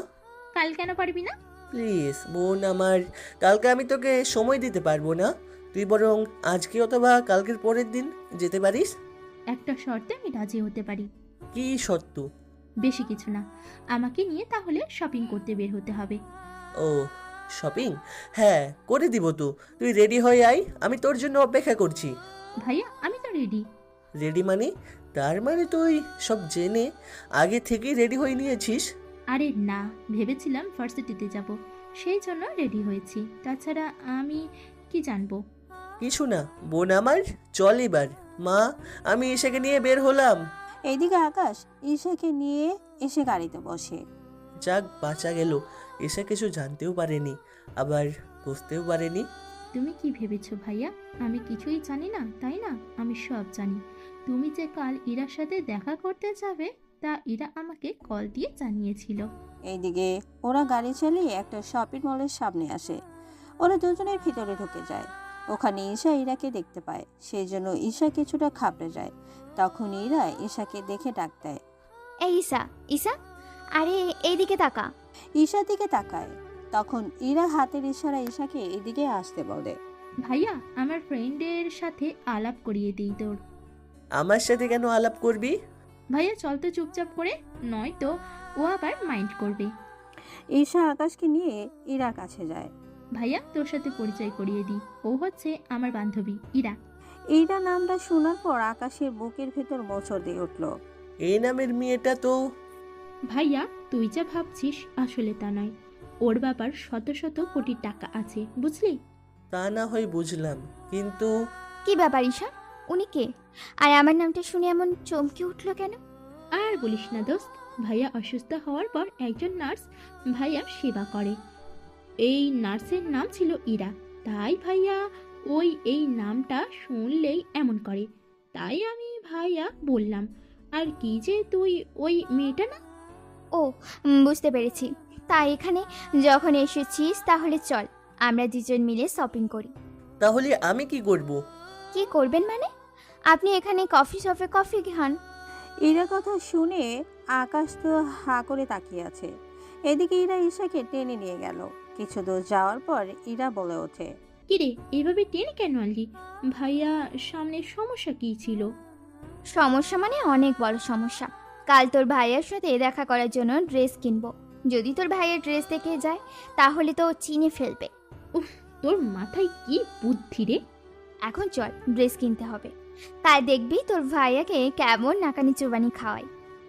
কাল কেন পারবি না? প্লিজ বোন আমার, কালকে আমি তোকে সময় দিতে পারবো না। তুই বরং আজকে অথবা কালকের পরের দিন যেতে পারিস। একটা শর্তে আমি রাজি হতে পারি। কি শর্ত? বেশি কিছু না, আমাকে নিয়ে তাহলে শপিং করতে বের হতে হবে। ও, শপিং? হ্যাঁ, করে দিব তো। তুই রেডি হয়ে আয়, আমি তোর জন্য অপেক্ষা করছি। ভাইয়া, আমি তো রেডি। রেডি মানে? তার মানে তুই সব জেনে আগে থেকেই রেডি হয়ে নিয়েছিস? আরে না, ভেবেছিলাম ভার্সিটিতে যাব, সেই জন্য রেডি হয়েছি। তাছাড়া আমি কি জানবো? কিছু না বোন আমার, চল এবার। মা, আমি ঈশাকে নিয়ে বের হলাম। এইদিকে আকাশ ঈশাকে নিয়ে এসে গাড়িতে বসে। যাক, বাঁচা গেল। ঈশা কিছু জানতেও পারেনি, আবার বুঝতেও পারেনি। তুমি কি ভেবেছো ভাইয়া আমি কিছুই জানি না, তাই না? আমি সব জানি। তুমি যে কাল ইরার সাথে দেখা করতে যাবে তা ইরা আমাকে কল দিয়ে জানিয়েছিল। এইদিকে ওরা গাড়ি চালিয়ে একটা শপিং মলের সামনে আসে। ওরা দুজনের ভিতরে ঢুকে যায়। ওখানে ঈশা ইরাকে দেখতে পায়, সেই জন্য ঈশা কিছুটা ঘাবড়ে যায়। তখন ইরা ঈশাকে দেখে ডাক দেয়। এই ঈশা, ঈশা, আরে এইদিকে তাকা। ঈশার দিকে তাকায়। তখন ইরা হাতের ইশারা ঈশাকে এদিকে আসতে বলে। ভাইয়া, আমার ফ্রেন্ডের সাথে আলাপ করিয়ে দিই তোর। আমার সাথে কেন আলাপ করবি? ভাইয়া চল তো চুপচাপ করে, নয়তো ও আবার মাইন্ড করবে। ঈশা আকাশকে নিয়ে ইরার কাছে যায়। ভাইয়া, তোর সাথে পরিচয় করিয়ে দিই, ও হচ্ছে আমার বান্ধবী ইরা। ইরা নামটা শোনার পর আকাশের বুকের ভেতর মোচড় দিয়ে উঠল। এই নামের মেয়েটা তো... ভাইয়া, তুই যা ভাবছিস আসলে তা নয়। ওর বাবার শত শত কোটি টাকা আছে, বুঝলি? তা না হয় বুঝলাম, কিন্তু... কি ব্যাপার ঈশা, উনি কে? আর আমার নামটা শুনে এমন চমকে উঠলো কেন? আর বলিস না দোস্ত, ভাইয়া অসুস্থ হওয়ার পর একজন নার্স ভাইয়ার সেবা করে। এই নার্সের নাম ছিল ইরা। তাই ভাইয়া এই নামটা শুনলেই এমন করে। তাই আমি ভাইয়া বললাম, আর কি যে তুই ওই মেয়েটা না? ও, বুঝতে পেরেছি। তাই এখানে যখন এসেছিস তাহলে চল আমরা দুজন মিলে শপিং করি। তাহলে আমি কি করব? কি করবেন মানে? আপনি এখানে কফি শপে কফি খান। ইরা কথা শুনে আকাশ তো হা করে তাকিয়ে আছে। এদিকে ইরা ঈশাকে টেনে নিয়ে গেল। কিছু দূর যাওয়ার পর ইরা বলে ওঠে, কিরে এভাবে টেনে কেন আনলি? ভাইয়া সামনের সমস্যা কি ছিল? সমস্যা মানে অনেক বড় সমস্যা। কাল তোর ভাইয়ের সাথে দেখা করার জন্য ড্রেস কিনবো। যদি তোর ভাইয়ের ড্রেস দেখে যায় তাহলে তো চিনে ফেলবে। উফ, তোর মাথায় কি বুদ্ধি রে! এখন চল, ড্রেস কিনতে হবে। তাই দেখবি তোর ভাইয়াকে কেমন নাকানি চুবানি খাওয়াই।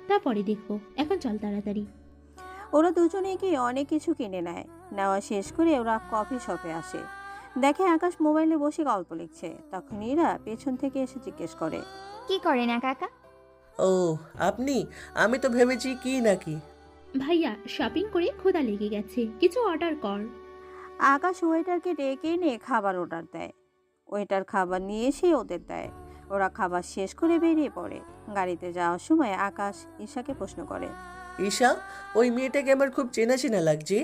তারপরে দেখবো, এখন চল তাড়াতাড়ি। ওরা দুজনে গিয়ে অনেক কিছু কিনে নেয়। নেওয়া শেষ করে ওরা কফি শপে আসে। দেখে আকাশ মোবাইলে বসে গল্প লিখছে। তখন ইরা পেছন থেকে এসে জিজ্ঞেস করে, কি করেন একা একা? ও, আপনি? আমি তো ভেবেছি কি নাকি। ভাইয়া শপিং করে ক্ষুধা লেগে গেছে, কিছু অর্ডার কর। আকাশ ওয়েটারকে ডেকে এনে খাবার অর্ডার দেয়। ওয়েটার খাবার নিয়ে এসে ওদের দেয়। ওরা খাবার শেষ করে বেরিয়ে পড়ে। গাড়িতে যাওয়ার সময় আকাশ ঈশাকে প্রশ্ন করে, ঈশা, ওই মেয়েটাকে আমার খুব চেনা চেনা লাগছে।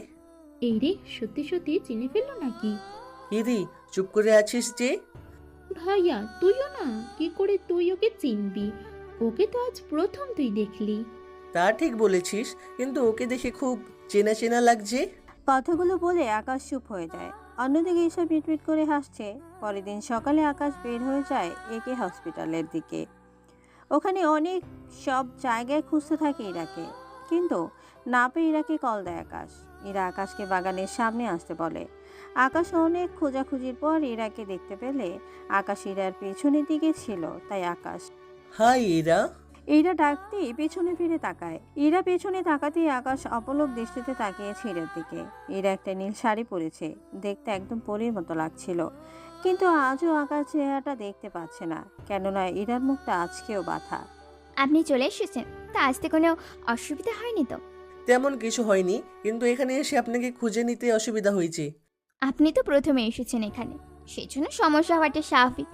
এই রে, সত্যি সত্যি চিনে ফেললো নাকি? কিরি, চুপ করে আছিস যে? ভাইয়া তুইও না, কি করে তুই ওকে চিনবি? ওকে তো আজ প্রথম তুই দেখলি। তা ঠিক বলেছিস, কিন্তু ওকে দেখে খুব চেনা চেনা লাগছে। কথাগুলো বলে আকাশ চুপ হয়ে যায়। অন্যদিকে ঈশা মিটমিট করে হাসছে। পরের দিন সকালে আকাশ বের হয়ে যায় একে হসপিটালের দিকে। ওখানে অনেক সব জায়গায় খুঁজতে থাকে ইরাকে, কিন্তু না পেয়ে ইরাকে কল দেয় আকাশ। ইরা আকাশকে বাগানের সামনে আসতে বলে। আকাশ অনেক খোঁজাখুঁজির পর ইরাকে দেখতে পেলে আকাশ ইরার পেছনের দিকে ছিল। তাই আকাশ হাই ইরা। ইরা ডাকতেই পেছনে ফিরে তাকায়। ইরা পেছনে তাকাতেই আকাশ অপলক দৃষ্টিতে তাকিয়েছে ইরার দিকে। ইরা একটা নীল শাড়ি পরেছে, দেখতে একদম পরীর মতো লাগছিল। কিন্তু আজও আকাশ চেহারাটা দেখতে পাচ্ছে না, কেননা ইরার মুখটা আজকেও বাঁধা। আপনি চলে এসেছেন, তা আসতে কোনো অসুবিধা হয়নি তো? তেমন কিছু হয়নি, কিন্তু এখানে এসে আপনাকে খুঁজে নিতে অসুবিধা হয়েছে। আপনি তো প্রথমে এসেছেন এখানে, সেজন্য সমস্যা হওয়াটা স্বাভাবিক।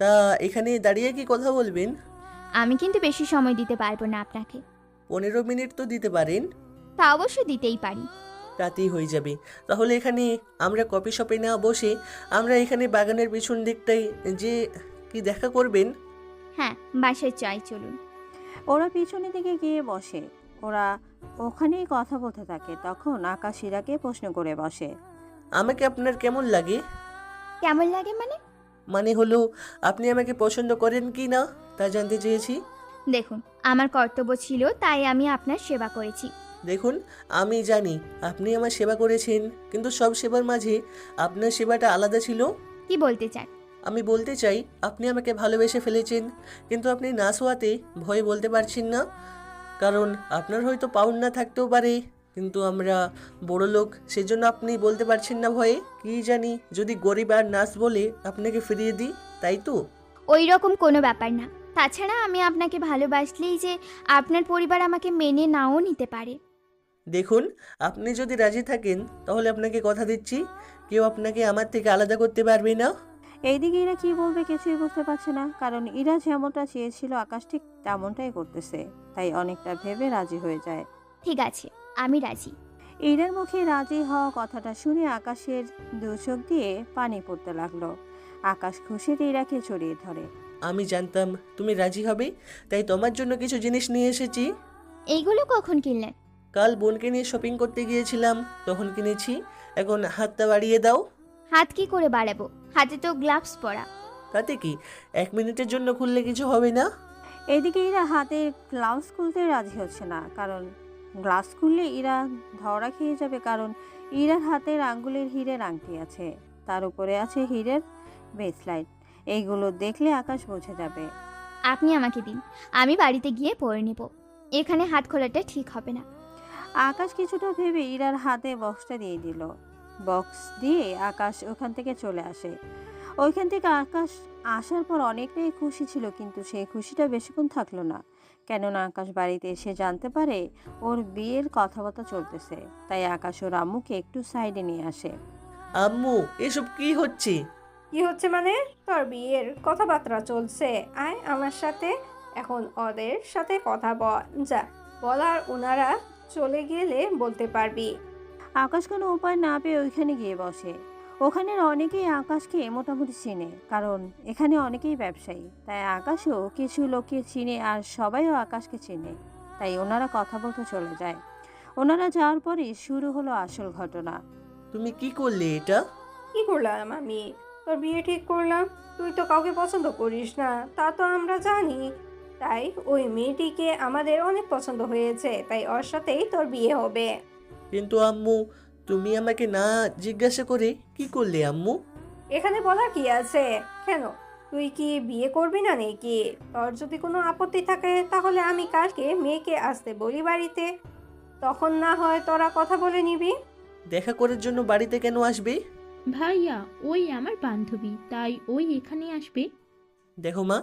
তা এখানে দাঁড়িয়ে কি কথা বলবেন? আমি কিন্তু বেশি সময় দিতে পারবো না আপনাকে। 15 মিনিট তো দিতে পারেন। তা অবশ্য দিতেই পারি। রাতেই হয়ে যাবে। তাহলে এখানে আমরা কফি শপে না বসে আমরা এখানে বাগানের পিছন দিকটায় যে কি দেখা করবেন? হ্যাঁ, বাসায় চাই, চলুন। ওরা পিছনের দিকে গিয়ে বসে। ওরা ওখানেই কথা বলতে থাকে। তখন আকাশ ইরাকে প্রশ্ন করে বসে, আমাকে আপনার কেমন লাগে? কেমন লাগে মানে? মানে হলো আপনি আমাকে পছন্দ করেন কি না তা জানতে চেয়েছি। দেখুন, আমার কর্তব্য ছিল তাই আমি আপনার সেবা করেছি। দেখুন, আমি জানি আপনি আমার সেবা করেছেন, কিন্তু সব সেবার মাঝে আপনার সেবাটা আলাদা ছিল। কি বলতে চান? আমি বলতে চাই আপনি আমাকে ভালোবেসে ফেলেছেন, কিন্তু আপনি না শোয়াতে ভয়ে বলতে পারছেন না। কারণ আপনার হয়তো পাউন্ড না থাকতেও পারে, কিন্তু আমরা বড় লোক, সেজন্য আপনি বলতে পারছেন না ভয়ে। কি জানি যদি গরিব আর নার্স বলে আপনাকে ফিরিয়ে দিই, তাই তো? ওই রকম কোনো ব্যাপার না। তাছাড়া আমি আপনাকে ভালোবাসলেই যে আপনার পরিবার আমাকে মেনে নাও নিতে পারে। দেখুন, আপনি যদি রাজি থাকেন তাহলে আপনাকে কথা দিচ্ছি, কেউ আপনাকে আমার থেকে আলাদা করতে পারবে না। এইদিকে ইরা কি বলবে কিছুই বুঝতে পারছে না, কারণ ইরা যেমনটা চেয়েছিল আকাশ ঠিক তেমনটাই করতেছে। তাই অনেকটা ভেবে রাজি হয়ে যায়। ঠিক আছে, আমি রাজি। ইরার মুখে রাজি হওয়া কথাটা শুনে আকাশের দু চোখ দিয়ে পানি পড়তে লাগলো। আকাশ খুশিতে ইরাকে জড়িয়ে ধরে। আমি জানতাম তুমি রাজি হবে, তাই তোমার জন্য কিছু জিনিস নিয়ে এসেছি। এইগুলো কখন কিনলেন? কাল বোনকে নিয়ে শপিং করতে গিয়েছিলাম, তখন কিনেছি। এখন হাতটা বাড়িয়ে দাও। হাত কি করে বাড়াবো? হাতে তো গ্লাভস পরা। তাতে কি, 1 মিনিটের জন্য খুললে কিছু হবে না? এদিকে ইরা হাতের গ্লাভস খুলতে রাজি হচ্ছে না, কারণ গ্লাভস খুললে ইরা ধরা খেয়ে যাবে। কারণ ইরার হাতের আঙ্গুলের হীরের আংটি আছে, তার উপরে আছে হীরের ব্রেসলাইট। এইগুলো দেখলে আকাশ বুঝে যাবে। আপনি আমাকে দিন, আমি বাড়িতে গিয়ে পরে নেব। এখানে হাত খোলাটা ঠিক হবে না। আকাশ কিছুটা ভেবে ইরার হাতে বক্সটা দিয়ে দিল। বক্স দিয়ে আকাশ ওখান থেকে চলে আসে। ওইখান থেকে আকাশ আসার পর অনেকটাই খুশি ছিল, কিন্তু সেই খুশিটা বেশিক্ষণ থাকলো না। কেননা আকাশ বাড়িতে এসে জানতে পারে ওর বিয়ের কথাবার্তা চলতেছে। তাই আকাশ ওর আম্মুকে একটু সাইডে নিয়ে আসে। আম্মু, এসব কি হচ্ছে? কি হচ্ছে মানে? তোর বিয়ের কথাবার্তা চলছে, আয় আমার সাথে। এখন ওদের সাথে কথা বল, যা বলার ওনারা চলে গেলে বলতে পারবি। আকাশ কোনো উপায় না পেয়ে ওইখানে গিয়ে বসে। ওখানের অনেকেই আকাশকে মোটামুটি চিনে, কারণ এখানে অনেকেই ব্যবসায়ী। তাই আকাশও কিছু লোককে চিনে আর সবাইও আকাশকে চেনে। তাই ওনারা কথা বলতে চলে যায়। ওনারা যাওয়ার পরে শুরু হলো আসল ঘটনা। তুমি কি করলে এটা? কি করলাম আমি? তোর বিয়ে ঠিক করলাম। তুই তো কাউকে পছন্দ করিস না, তা তো আমরা জানি। তাই ওই মেয়েটিকে আমাদের অনেক পছন্দ হয়েছে, তাই ওর সাথেই তোর বিয়ে হবে। কিন্তু আম্মু, তুমি আমাকে না জিজ্ঞাসা করে কি করলে আম্মু? এখানে বলার কি আছে? কেন, তুই কি বিয়ে করবি না নাকি? তোর যদি কোনো আপত্তি থাকে তাহলে আমি কালকে মেয়েকে আসতে বলি বাড়িতে, তখন না হয় তোরা কথা বলে নিবি। দেখা করার জন্য বাড়িতে কেন আসবে? ভাইয়া ওই আমার বান্ধবী, তাই ওই এখানে আসবে। দেখো মা,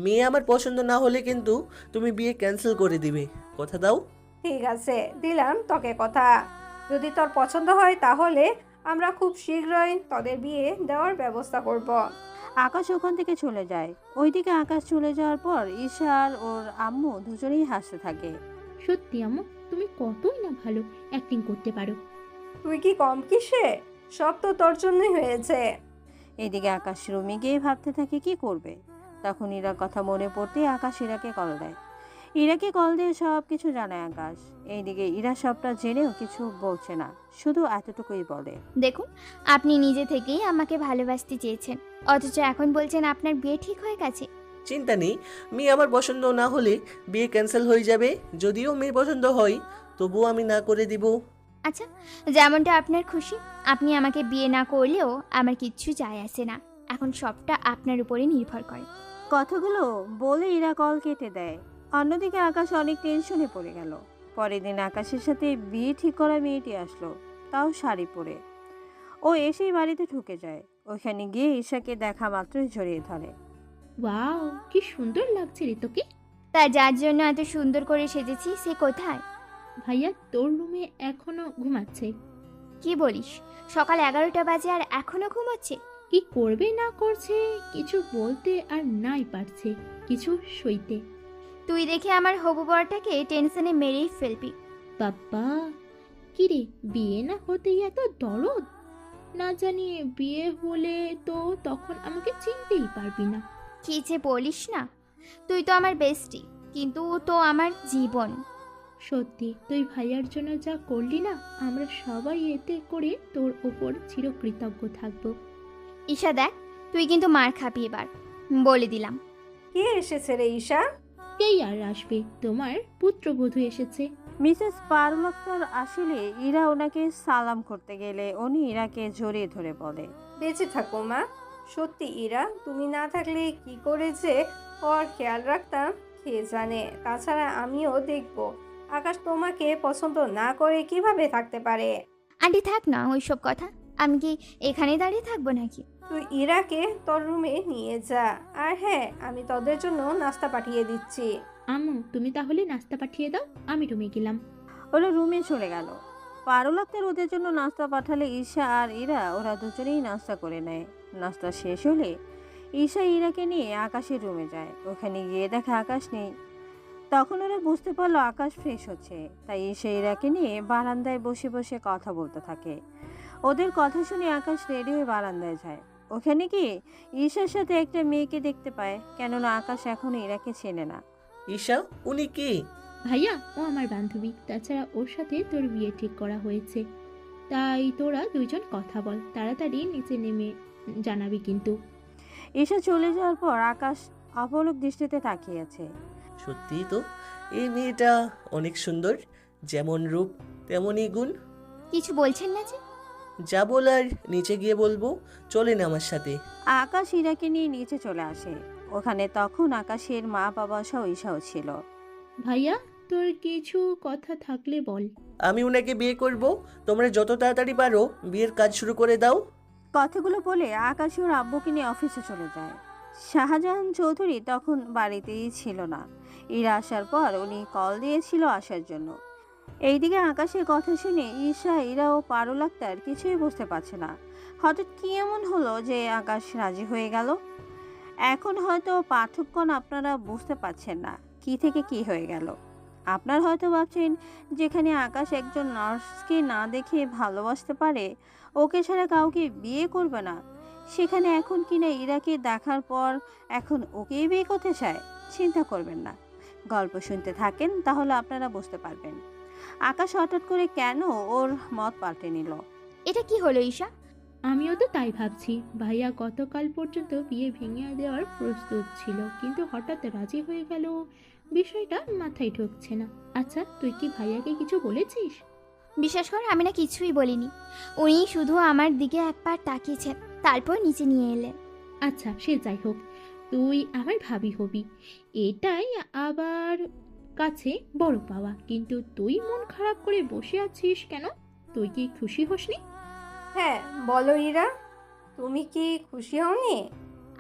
মেয়ে আমার পছন্দ না হলে কিন্তু তুমি বিয়ে ক্যান্সেল করে দিবে, কথা দাও। ঠিক আছে, দিলাম তোকে কথা। যদি তোর পছন্দ হয় তাহলে আমরা খুব শীঘ্রই তোদের বিয়ে দেওয়ার ব্যবস্থা করব। আকাশ ওখান থেকে চলে যায়। ওইদিকে আকাশ চলে যাওয়ার পর ঈশা আর ওর আম্মু দুজনেই হাসতে থাকে। সত্যি আম্মু, তুমি কতই না ভালো অ্যাক্টিং করতে পারো। তুই কি কম কিসে? সব তো তোর জন্যই হয়েছে। এদিকে আকাশ রুমে গিয়ে ভাবতে থাকে কি করবে। তখন ইরার কথা মনে পড়তেই আকাশ ইরাকে কল দেয়। ইরাকে কল দিয়ে সব কিছু জানায় আকাশ। এইদিকে ইরা সবটা জেনেও কিছু বলছে না, শুধু এতটুকুই বলে। দেখুন, আপনি নিজে থেকেই আমাকে ভালোবাসতে চেয়েছেন, অথচ এখন বলছেন আপনার বিয়ে ঠিক হয়ে গেছে। চিন্তা নেই, মেয়ে আমার পছন্দ না হলে বিয়ে ক্যান্সেল হয়ে যাবে। যদিও মেয়ে পছন্দ হয় তবুও আমি না করে দিব। আচ্ছা, যেমনটা আপনার খুশি। আপনি আমাকে বিয়ে না করলেও আমার কিচ্ছু যায় আসে না। এখন সবটা আপনার উপরে নির্ভর করে। কথাগুলো বলে ইরা কল কেটে দেয়। অন্যদিকে আকাশ অনেক টেনশনে পড়ে গেল। পরের দিন আকাশের সাথে বিয়ে ঠিক করা মেয়েটি আসলো, তাও শাড়ি পরে। ও এসেই বাড়িতে ঢুকে যায়। ওইখানে গিয়ে ঈশাকে দেখা মাত্রই জড়িয়ে ধরে। ওয়াও, কি সুন্দর লাগছে রে তোকে। তা যার জন্য এত সুন্দর করে সেজেছি সে কোথায়? ভাইয়া তোর রুমে এখনো ঘুমাচ্ছে। কি বলিস? সকাল 11টা বাজে আর এখনো ঘুমোচ্ছে? কি করবে না করছে, কিছু বলতে আর নাই পারছে, কিছু সইতে। তুই দেখে আমার হবু বরটাকে টেনশনে মেরেই ফেলবি। বাবা, কি রে, বিয়ে না হতেই এত দরদ? না জানি বিয়ে হলে তো তখন আমাকে চিনতেই পারবি না। কি যে বলিস না, তুই তো আমার বেস্টি, কিন্তু ও তো আমার জীবন। সত্যি তুই ভাইয়ার জন্য যা করলি না, আমরা সবাই এতে করে তোর ওপর চিরকৃতজ্ঞ থাকবো। ঈশা দেখ, তুই কিন্তু মার খাবি এবার, বলে দিলাম। কে এসেছে রে ঈশা? কে আর আসবে, তোমার পুত্রবধূ এসেছে। মিসেস পারুল আক্তার আসলে ইরা ওনাকে সালাম করতে গেলে উনি ইরাকে জড়িয়ে ধরে বলে, বেঁচে থাকো মা। সত্যি ইরা, তুমি না থাকলে কি করে যে ওর খেয়াল রাখতাম কে জানে। তাছাড়া আমিও দেখবো আকাশ তোমাকে পছন্দ না করে কিভাবে থাকতে পারে। আন্টি থাক না ওইসব কথা, আমি কি এখানে দাঁড়িয়ে থাকবো নাকি? তুই ইরাকে তোর রুমে নিয়ে যা। আর হ্যাঁ, আমি তোদের জন্য নাস্তা পাঠিয়ে দিচ্ছি। আম্মু তুমি তাহলে নাস্তা পাঠিয়ে দাও, আমি রুমে গেলাম। ওরা রুমে চলে গেল। পারুল আক্তার ওদের জন্য নাস্তা পাঠালে ঈশা আর ইরা ওরা দুজনেই নাস্তা করে নেয়। নাস্তা শেষ হলে ঈশা ইরাকে নিয়ে আকাশের রুমে যায়। ওখানে গিয়ে দেখে আকাশ নেই। তখন ওরা বুঝতে পারলো আকাশ ফ্রেশ হচ্ছে। তাই ঈশা ইরাকে নিয়ে বারান্দায় বসে বসে কথা বলতে থাকে। ওদের কথা শুনে আকাশ রেডি হয়ে বারান্দায় যায়। ওখানে গিয়ে ঈশার সাথে একটা মেয়েকে দেখতে পায়, কেননা আকাশ এখনো ইরাকে চেনে না। ঈশা, উনি কি? ভাইয়া ও আমার বান্ধবী, তাছাড়া ওর সাথে তোর বিয়ে ঠিক করা হয়েছে। তাই তোরা দুইজন কথা বল, তাড়াতাড়ি নিচে নেমে জানাবি কিন্তু। ঈশা চলে যাওয়ার পর আকাশ অপলক দৃষ্টিতে তাকিয়ে আছে। সত্যিই তো, এই মেয়েটা অনেক সুন্দর। যেমন রূপ তেমনই গুণ। কিছু বলছেন না যে? যা বলার নিচে গিয়ে বলবো, চলেন আমার সাথে। আকাশ ইরাকে নিয়ে নিচে চলে আসে। ওখানে তখন আকাশের মা বাবা সহ ঈশাও ছিল। ভাইয়া তোর কিছু কথা থাকলে বল। আমি ওনাকে বিয়ে করব। তোমরা যত তাড়াতাড়ি পারো বিয়ের কাজ শুরু করে দাও। কথাগুলো বলে আকাশ ওর আব্বুকে নিয়ে অফিসে চলে যায়। শাহজাহান চৌধুরী তখন বাড়িতেই ছিল না। ইরা আসার পর উনি কল দিয়েছিল আসার জন্য। এইদিকে আকাশের কথা শুনে ঈশা, ইরা ও পারুল আক্তার কিছুই বুঝতে পারছে না। হঠাৎ কি এমন হলো যে আকাশ রাজি হয়ে গেল? এখন হয়তো পার্থক্য আপনারা বুঝতে পারছেন না কি থেকে কি হয়ে গেল। আপনার হয়তো ভাবছেন যেখানে আকাশ একজন নার্সকে না দেখে ভালোবাসতে পারে, ওকে ছাড়া কাউকে বিয়ে করবে না, সেখানে এখন কিনা ইরাকে দেখার পর এখন ওকেই বিয়ে করতে চায়। চিন্তা করবেন না, গল্প শুনতে থাকেন তাহলে আপনারা বুঝতে পারবেন আকাশ হঠাৎ করে কেন ওর মত পাল্টে নিল। এটা কি হলো ঈশা? আমিও তো তাই ভাবছি। ভাইয়া গতকাল পর্যন্ত বিয়ে ভেঙে দেওয়ার প্রস্তুত ছিল, কিন্তু হঠাৎ রাজি হয়ে গেল, বিষয়টা মাথায় ঢুকছে না। আচ্ছা, তুই কি ভাইয়াকে কিছু বলেছিস? বিশ্বাস কর, আমি না কিছুই বলিনি। উনি শুধু আমার দিকে একবার তাকিয়েছেন, তারপর নিচে নিয়ে এলেন। আচ্ছা, সে যাই হোক, তুই আমার ভাবি হবি, এটাই আবার কাছে বড় পাওয়া। কিন্তু তুই মন খারাপ করে বসে আছিস কেন? তুই কি খুশি হসনি? হ্যাঁ বলো ইরা, তুমি কি খুশি হওনি?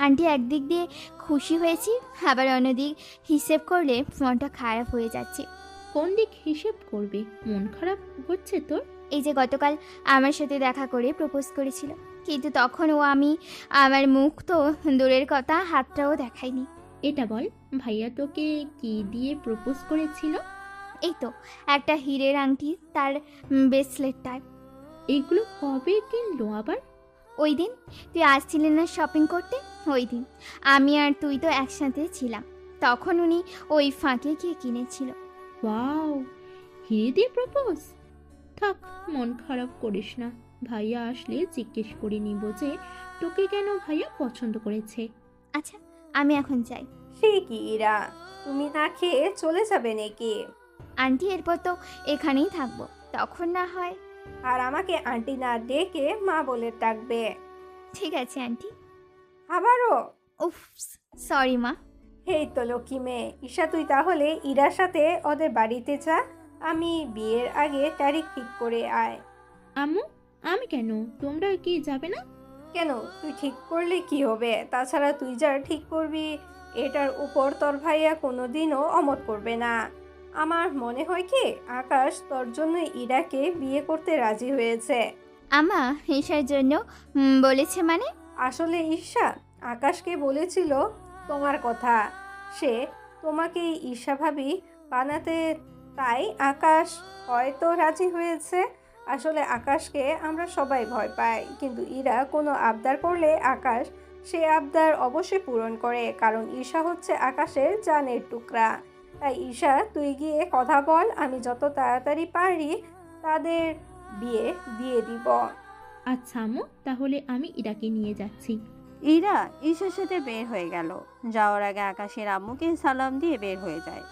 আন্টি, একদিক দিয়ে খুশি হয়েছি, আবার অন্যদিক হিসেব করলে মনটা খারাপ হয়ে যাচ্ছে। কোন দিক হিসেব করবে? মন খারাপ হচ্ছে তোর? এই যে গতকাল আমার সাথে দেখা করে প্রপোজ করেছিল, কিন্তু তখন আমার মুখ তো দূরের কথা, হাতটাও দেখায়নি। এটা বল, ভাইয়া তোকে কি দিয়ে প্রপোজ করেছিল? এই তো একটা হীরের আংটি, তার ব্রেসলেটটায়। এগুলো কবে কিনলো আবার? ওই দিন তুই আসছিলেন না শপিং করতে, ওই দিন আমি আর তুই তো একসাথে ছিলাম, তখন উনি ওই ফাঁকে গিয়ে কিনেছিল। ওয়াও, হিরে দিয়ে প্রপোজ? থাক, মন খারাপ করিস না। ভাইয়া আসলে জিজ্ঞেস করে নিব যে তোকে কেন ভাইয়া পছন্দ করেছে। আচ্ছা, আমি এখন যাই। সে কি ইরা, তুমি না খেয়ে চলে যাবে নাকি? আন্টি, এরপর তো এখানেই থাকবো, তখন না হয়। আর আমাকে আন্টি না ডেকে মা বলে ডাকবে। ঠিক আছে আন্টি। আবারও? উফ, সরি মা। হেই তো লক্ষ্মী মেয়ে। ঈশা, তুই তাহলে ইরার সাথে ওদের বাড়িতে যা, আমি বিয়ের আগে তারিখ ঠিক করে আয়। আম্মু, আমি কেন? তোমরা কি যাবে না? কেন, তুই ঠিক করলে কি হবে? তাছাড়া তুই যা ঠিক করবি এটার উপর তোর ভাইয়া কোনোদিনও অমত করবে না। আমার মনে হয় কি আকাশ তোর জন্য ইরাকে বিয়ে করতে রাজি হয়েছে। আমা ঈশার জন্য বলেছে মানে? আসলে ঈশা আকাশকে বলেছিল তোমার কথা, সে তোমাকে ঈশা ভাবি বানাতে, তাই আকাশ হয়তো রাজি হয়েছে। আসলে আকাশকে আমরা সবাই ভয় পাই, কিন্তু ইরা কোনো আবদার করলে আকাশ সে আবদার অবশ্যই পূরণ করে, কারণ ঈশা হচ্ছে আকাশের জানের টুকরা। তাই ঈশা, তুই গিয়ে কথা বল, আমি যত তাড়াতাড়ি পারি তাদের বিয়ে দিয়ে দিব। আচ্ছা আম্মু, তাহলে আমি ইরাকে নিয়ে যাচ্ছি। ইরা ঈশার সাথে বের হয়ে গেল। যাওয়ার আগে আকাশের আম্মুকে সালাম দিয়ে বের হয়ে যায়।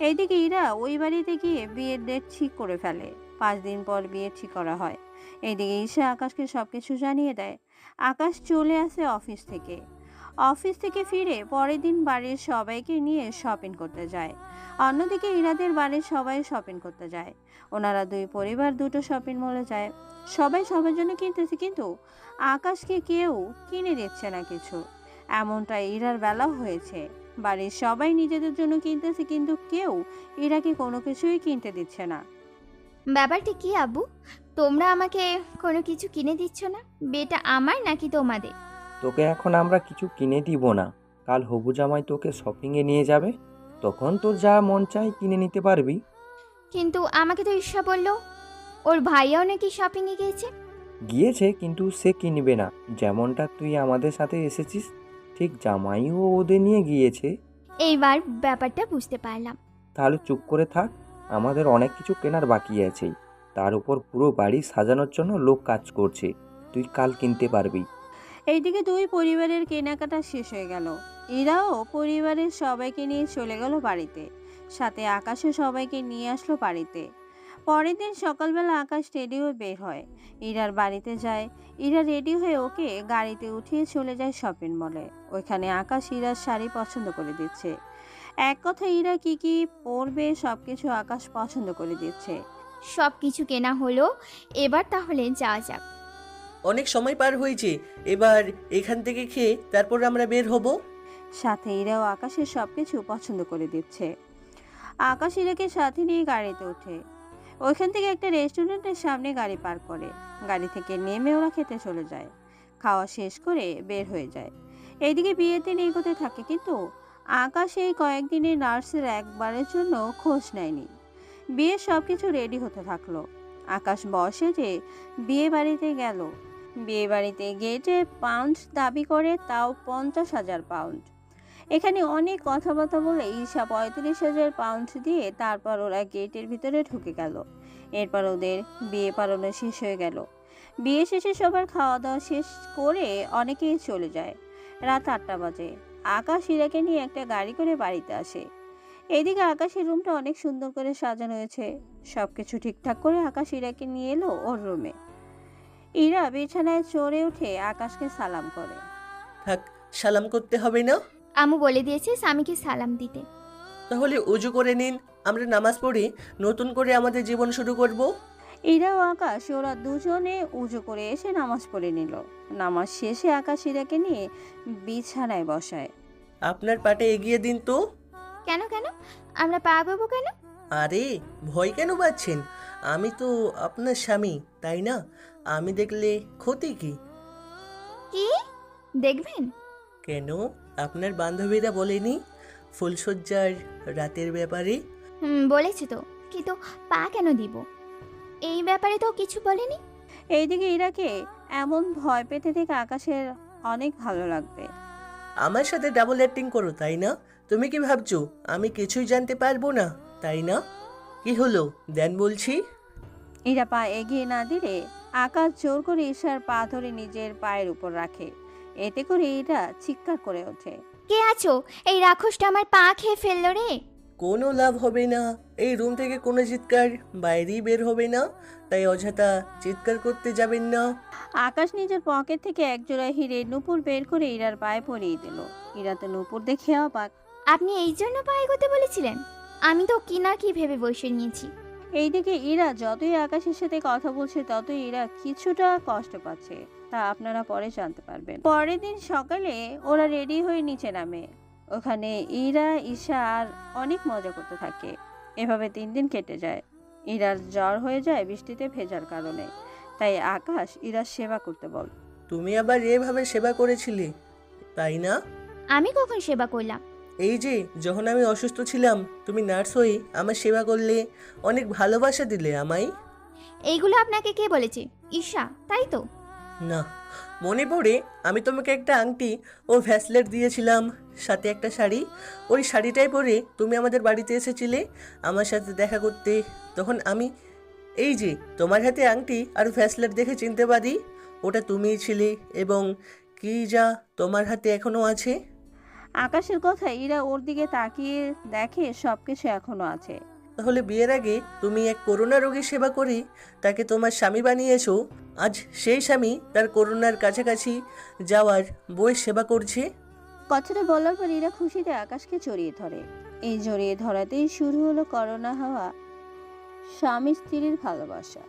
এইদিকে ইরা ওই বাড়িতে গিয়ে বিয়ের ডেট ঠিক করে ফেলে। 5 দিন পর বিয়ে ঠিক করা হয়। এইদিকে ঈশা আকাশকে সবকিছু জানিয়ে দেয়। আকাশ চলে আসে অফিস থেকে। অফিস থেকে ফিরে পরের দিন বাড়ির সবাইকে নিয়ে শপিং করতে যায়। অন্যদিকে ইরাদের বাড়ির সবাই শপিং করতে যায়। ওনারা দুই পরিবার দুটো শপিং মলে যায়। সবাই সবার জন্য কিনতেছে, কিন্তু আকাশকে কেউ কিনে দিচ্ছে না কিছু। এমনটা ইরার বেলাও হয়েছে। বাড়ির সবাই নিজেদের জন্য কিনতেছে, কিন্তু কেউ ইরাকে কোনো কিছুই কিনতে দিচ্ছে না। ব্যাপারটা কি আব্বু? তোমরা আমাকে কোনো কিছু কিনে দিচ্ছ না? বেটা আমার নাকি তোমাদের? তোকে এখন আমরা কিছু কিনে দিব না। কাল হবু জামাই তোকে শপিংয়ে নিয়ে যাবে, তখন তোর যা মন চায় কিনে নিতে পারবি। কিন্তু আমাকে তো ঈশা বললো ওর ভাইয়াও নাকি শপিংয়ে গিয়েছে। গিয়েছে, কিন্তু সে কিনবে না। যেমনটা তুই আমাদের সাথে এসেছিস, ঠিক জামাইও ওদের নিয়ে গিয়েছে। এইবার ব্যাপারটা বুঝতে পারলাম। তাহলে চুপ করে থাক। আমাদের অনেক কিছু কেনার বাকি আছে, তার উপর পুরো বাড়ি সাজানোর জন্য লোক কাজ করছে। তুই কাল কিনতে পারবি। এইদিকে দুই পরিবারের কেনাকাটা শেষ হয়ে গেল। ইরাও পরিবারের সবাইকে নিয়ে চলে গেল বাড়িতে। সাথে আকাশও সবাইকে নিয়ে আসলো বাড়িতে। পরের দিন সকালবেলা আকাশ রেডি হয়ে বের হয়। ইরার বাড়িতে যায়। ইরা রেডি হয়ে ওকে গাড়িতে উঠিয়ে চলে যায় শপিং মলে। ওইখানে আকাশ ইরার শাড়ি পছন্দ করে দিচ্ছে। এক কথা, ইরা কি কি পরবে সবকিছু আকাশ পছন্দ করে দিচ্ছে। সব কিছু কেনা হলো, এবার তাহলে যাওয়া যাক। অনেক সময় পার হয়েছে, এবার এখান থেকে খেয়ে তারপর আমরা বের হব। সাথে ইরাও আকাশের সবকিছু পছন্দ করে দিচ্ছে। আকাশ ইরাকে সাথে নিয়ে গাড়িতে ওঠে। ওইখান থেকে একটা রেস্টুরেন্টের সামনে গাড়ি পার্ক করে গাড়ি থেকে নেমে ওরা খেতে চলে যায়। খাওয়া শেষ করে বের হয়ে যায়। এইদিকে বিয়ের দিন এগোতে থাকে, কিন্তু আকাশ এই কয়েকদিনে নার্সের একবারের জন্য খোঁজ নেয়নি। বিয়ের সব কিছু রেডি হতে থাকলো। আকাশ বসে যে বিয়ে বাড়িতে গেল। বিয়ে বাড়িতে গেটে পাউন্ড দাবি করে, তাও 50,000 পাউন্ড। এখানে অনেক কথাবার্তা বলে ঈশা 35,000 পাউন্ড দিয়ে তারপর ওরা গেটের ভিতরে ঢুকে গেল। এরপর ওদের বিয়ে পালন শেষ হয়ে গেল। বিয়ে শেষে সবার খাওয়া দাওয়া শেষ করে অনেকেই চলে যায়। রাত 8টা বাজে। আকাশ ইরাকে নিয়ে একটা গাড়ি করে বাড়িতে আসে। এইদিকে আকাশের রুমটা অনেক সুন্দর করে সাজানো হয়েছে। সবকিছু ঠিকঠাক করে আকাশ ইরাকে নিয়ে এলো ওর রুমে। ইরা বিছানায় চড়ে উঠে আকাশকে সালাম করে। থাক, সালাম করতে হবে না। আম্মু বলে দিয়েছে স্বামীকে সালাম দিতে। তাহলে উজু করে নিন, আমরা নামাজ পড়ে নতুন করে আমাদের জীবন শুরু করব। ইরা ও আকাশ ওরা দুজনে উজু করে এসে নামাজ পড়ে নিল। নামাজ শেষে আকাশ ইরাকে নিয়ে বিছানায় বসায়। আপনার পাটে এগিয়ে দিন তো। কেন কেন? আমরা পা পাবো কেন? আরে ভয় কেন পাচ্ছেন? আমি তো আপনার স্বামী, তাই না? আমি দেখলে ক্ষতি কি? কি দেখবেন? কেন, আপনার বান্ধবীরা বলেনি ফুলসজ্জার রাতের ব্যাপারে? বলেছি তো, কিন্তু পা কেন দিব এই ব্যাপারে তো কিছু বলেনি। এইদিকে ইরাকে এমন ভয় পেতে থেকে আকাশের অনেক ভালো লাগবে। আমার সাথে ডাবল অ্যাক্টিং করো, তাই না? তুমি কি ভাবছো আমি কিছুই জানতে পারবো না, তাই না? কি হলো, দেন বলছি। ইরা পা এগিয়ে না দিলে আকাশ জোর করে ঈশার পা ধরে নিজের পায়ের উপর রাখে। এতে করে ইরা চিৎকার করে ওঠে। কে আছো? এই রাক্ষসটা আমার পা খেয়ে ফেললো রে। কোনো লাভ হবে না, এই রুম থেকে কোনো চিৎকার বাইরেই বের হবে না, তাই অযথা চিৎকার করতে যাবেন না। আকাশ নিজের পকেট থেকে একজোড়া হিরে নূপুর বের করে ইরার পায়ে পরিয়ে দিল। ইরা তো নূপুর দেখে অবাক। আপনি এই জন্য পা এগোতে বলেছিলেন? আমি তো কি না কি ভেবে বসে নিয়েছি। এইদিকে ইরা যতই আকাশের সাথে কথা বলছে ততই ইরা কিছুটা কষ্ট পাচ্ছে, তা আপনারা পরে জানতে পারবেন। পরের দিন সকালে ওরা রেডি হয়ে নিচে নামে। ওখানে ইরা ঈশা আর অনেক মজা করতে থাকে। এভাবে 3 দিন কেটে যায়। ইরার জ্বর হয়ে যায় বৃষ্টিতে ভেজার কারণে, তাই আকাশ ইরার সেবা করতে বল। তুমি আবার এভাবে সেবা করেছিলে, তাই না? আমি কখন সেবা করলাম? এই যে যখন আমি অসুস্থ ছিলাম তুমি নার্স হয়ে আমার সেবা করলে, অনেক ভালোবাসা দিলে আমায়। এইগুলো আপনাকে কে বলেছে? ঈশা, তাই তো? না, মনে পড়ে আমি তোমাকে একটা আংটি ও ভ্যাসলেট দিয়েছিলাম, সাথে একটা শাড়ি। ওই শাড়িটাই পরে তুমি আমাদের বাড়িতে এসেছিলে আমার সাথে দেখা করতে। তখন আমি এই যে তোমার হাতে আংটি আর ভ্যাসলেট দেখে চিনতে পারি ওটা তুমিই ছিলে, এবং কি যা তোমার হাতে এখনো আছে। আকাশের কথা ইরা ওর দিকে তাকিয়ে দেখে সবকিছু এখনো আছে। তাহলে বিয়ের আগে তুমি এক করোনা রোগীর সেবা করে তাকে তোমার স্বামী বানিয়েছো, আজ সেই স্বামী তার করোনার কাছাকাছি যাওয়ার বউয়ের সেবা করছে। কথাটা বলার পর ইরা খুশিতে আকাশকে জড়িয়ে ধরে। এই জড়িয়ে ধরাতেই শুরু হলো করোনা হওয়া স্বামী স্ত্রীর ভালোবাসা।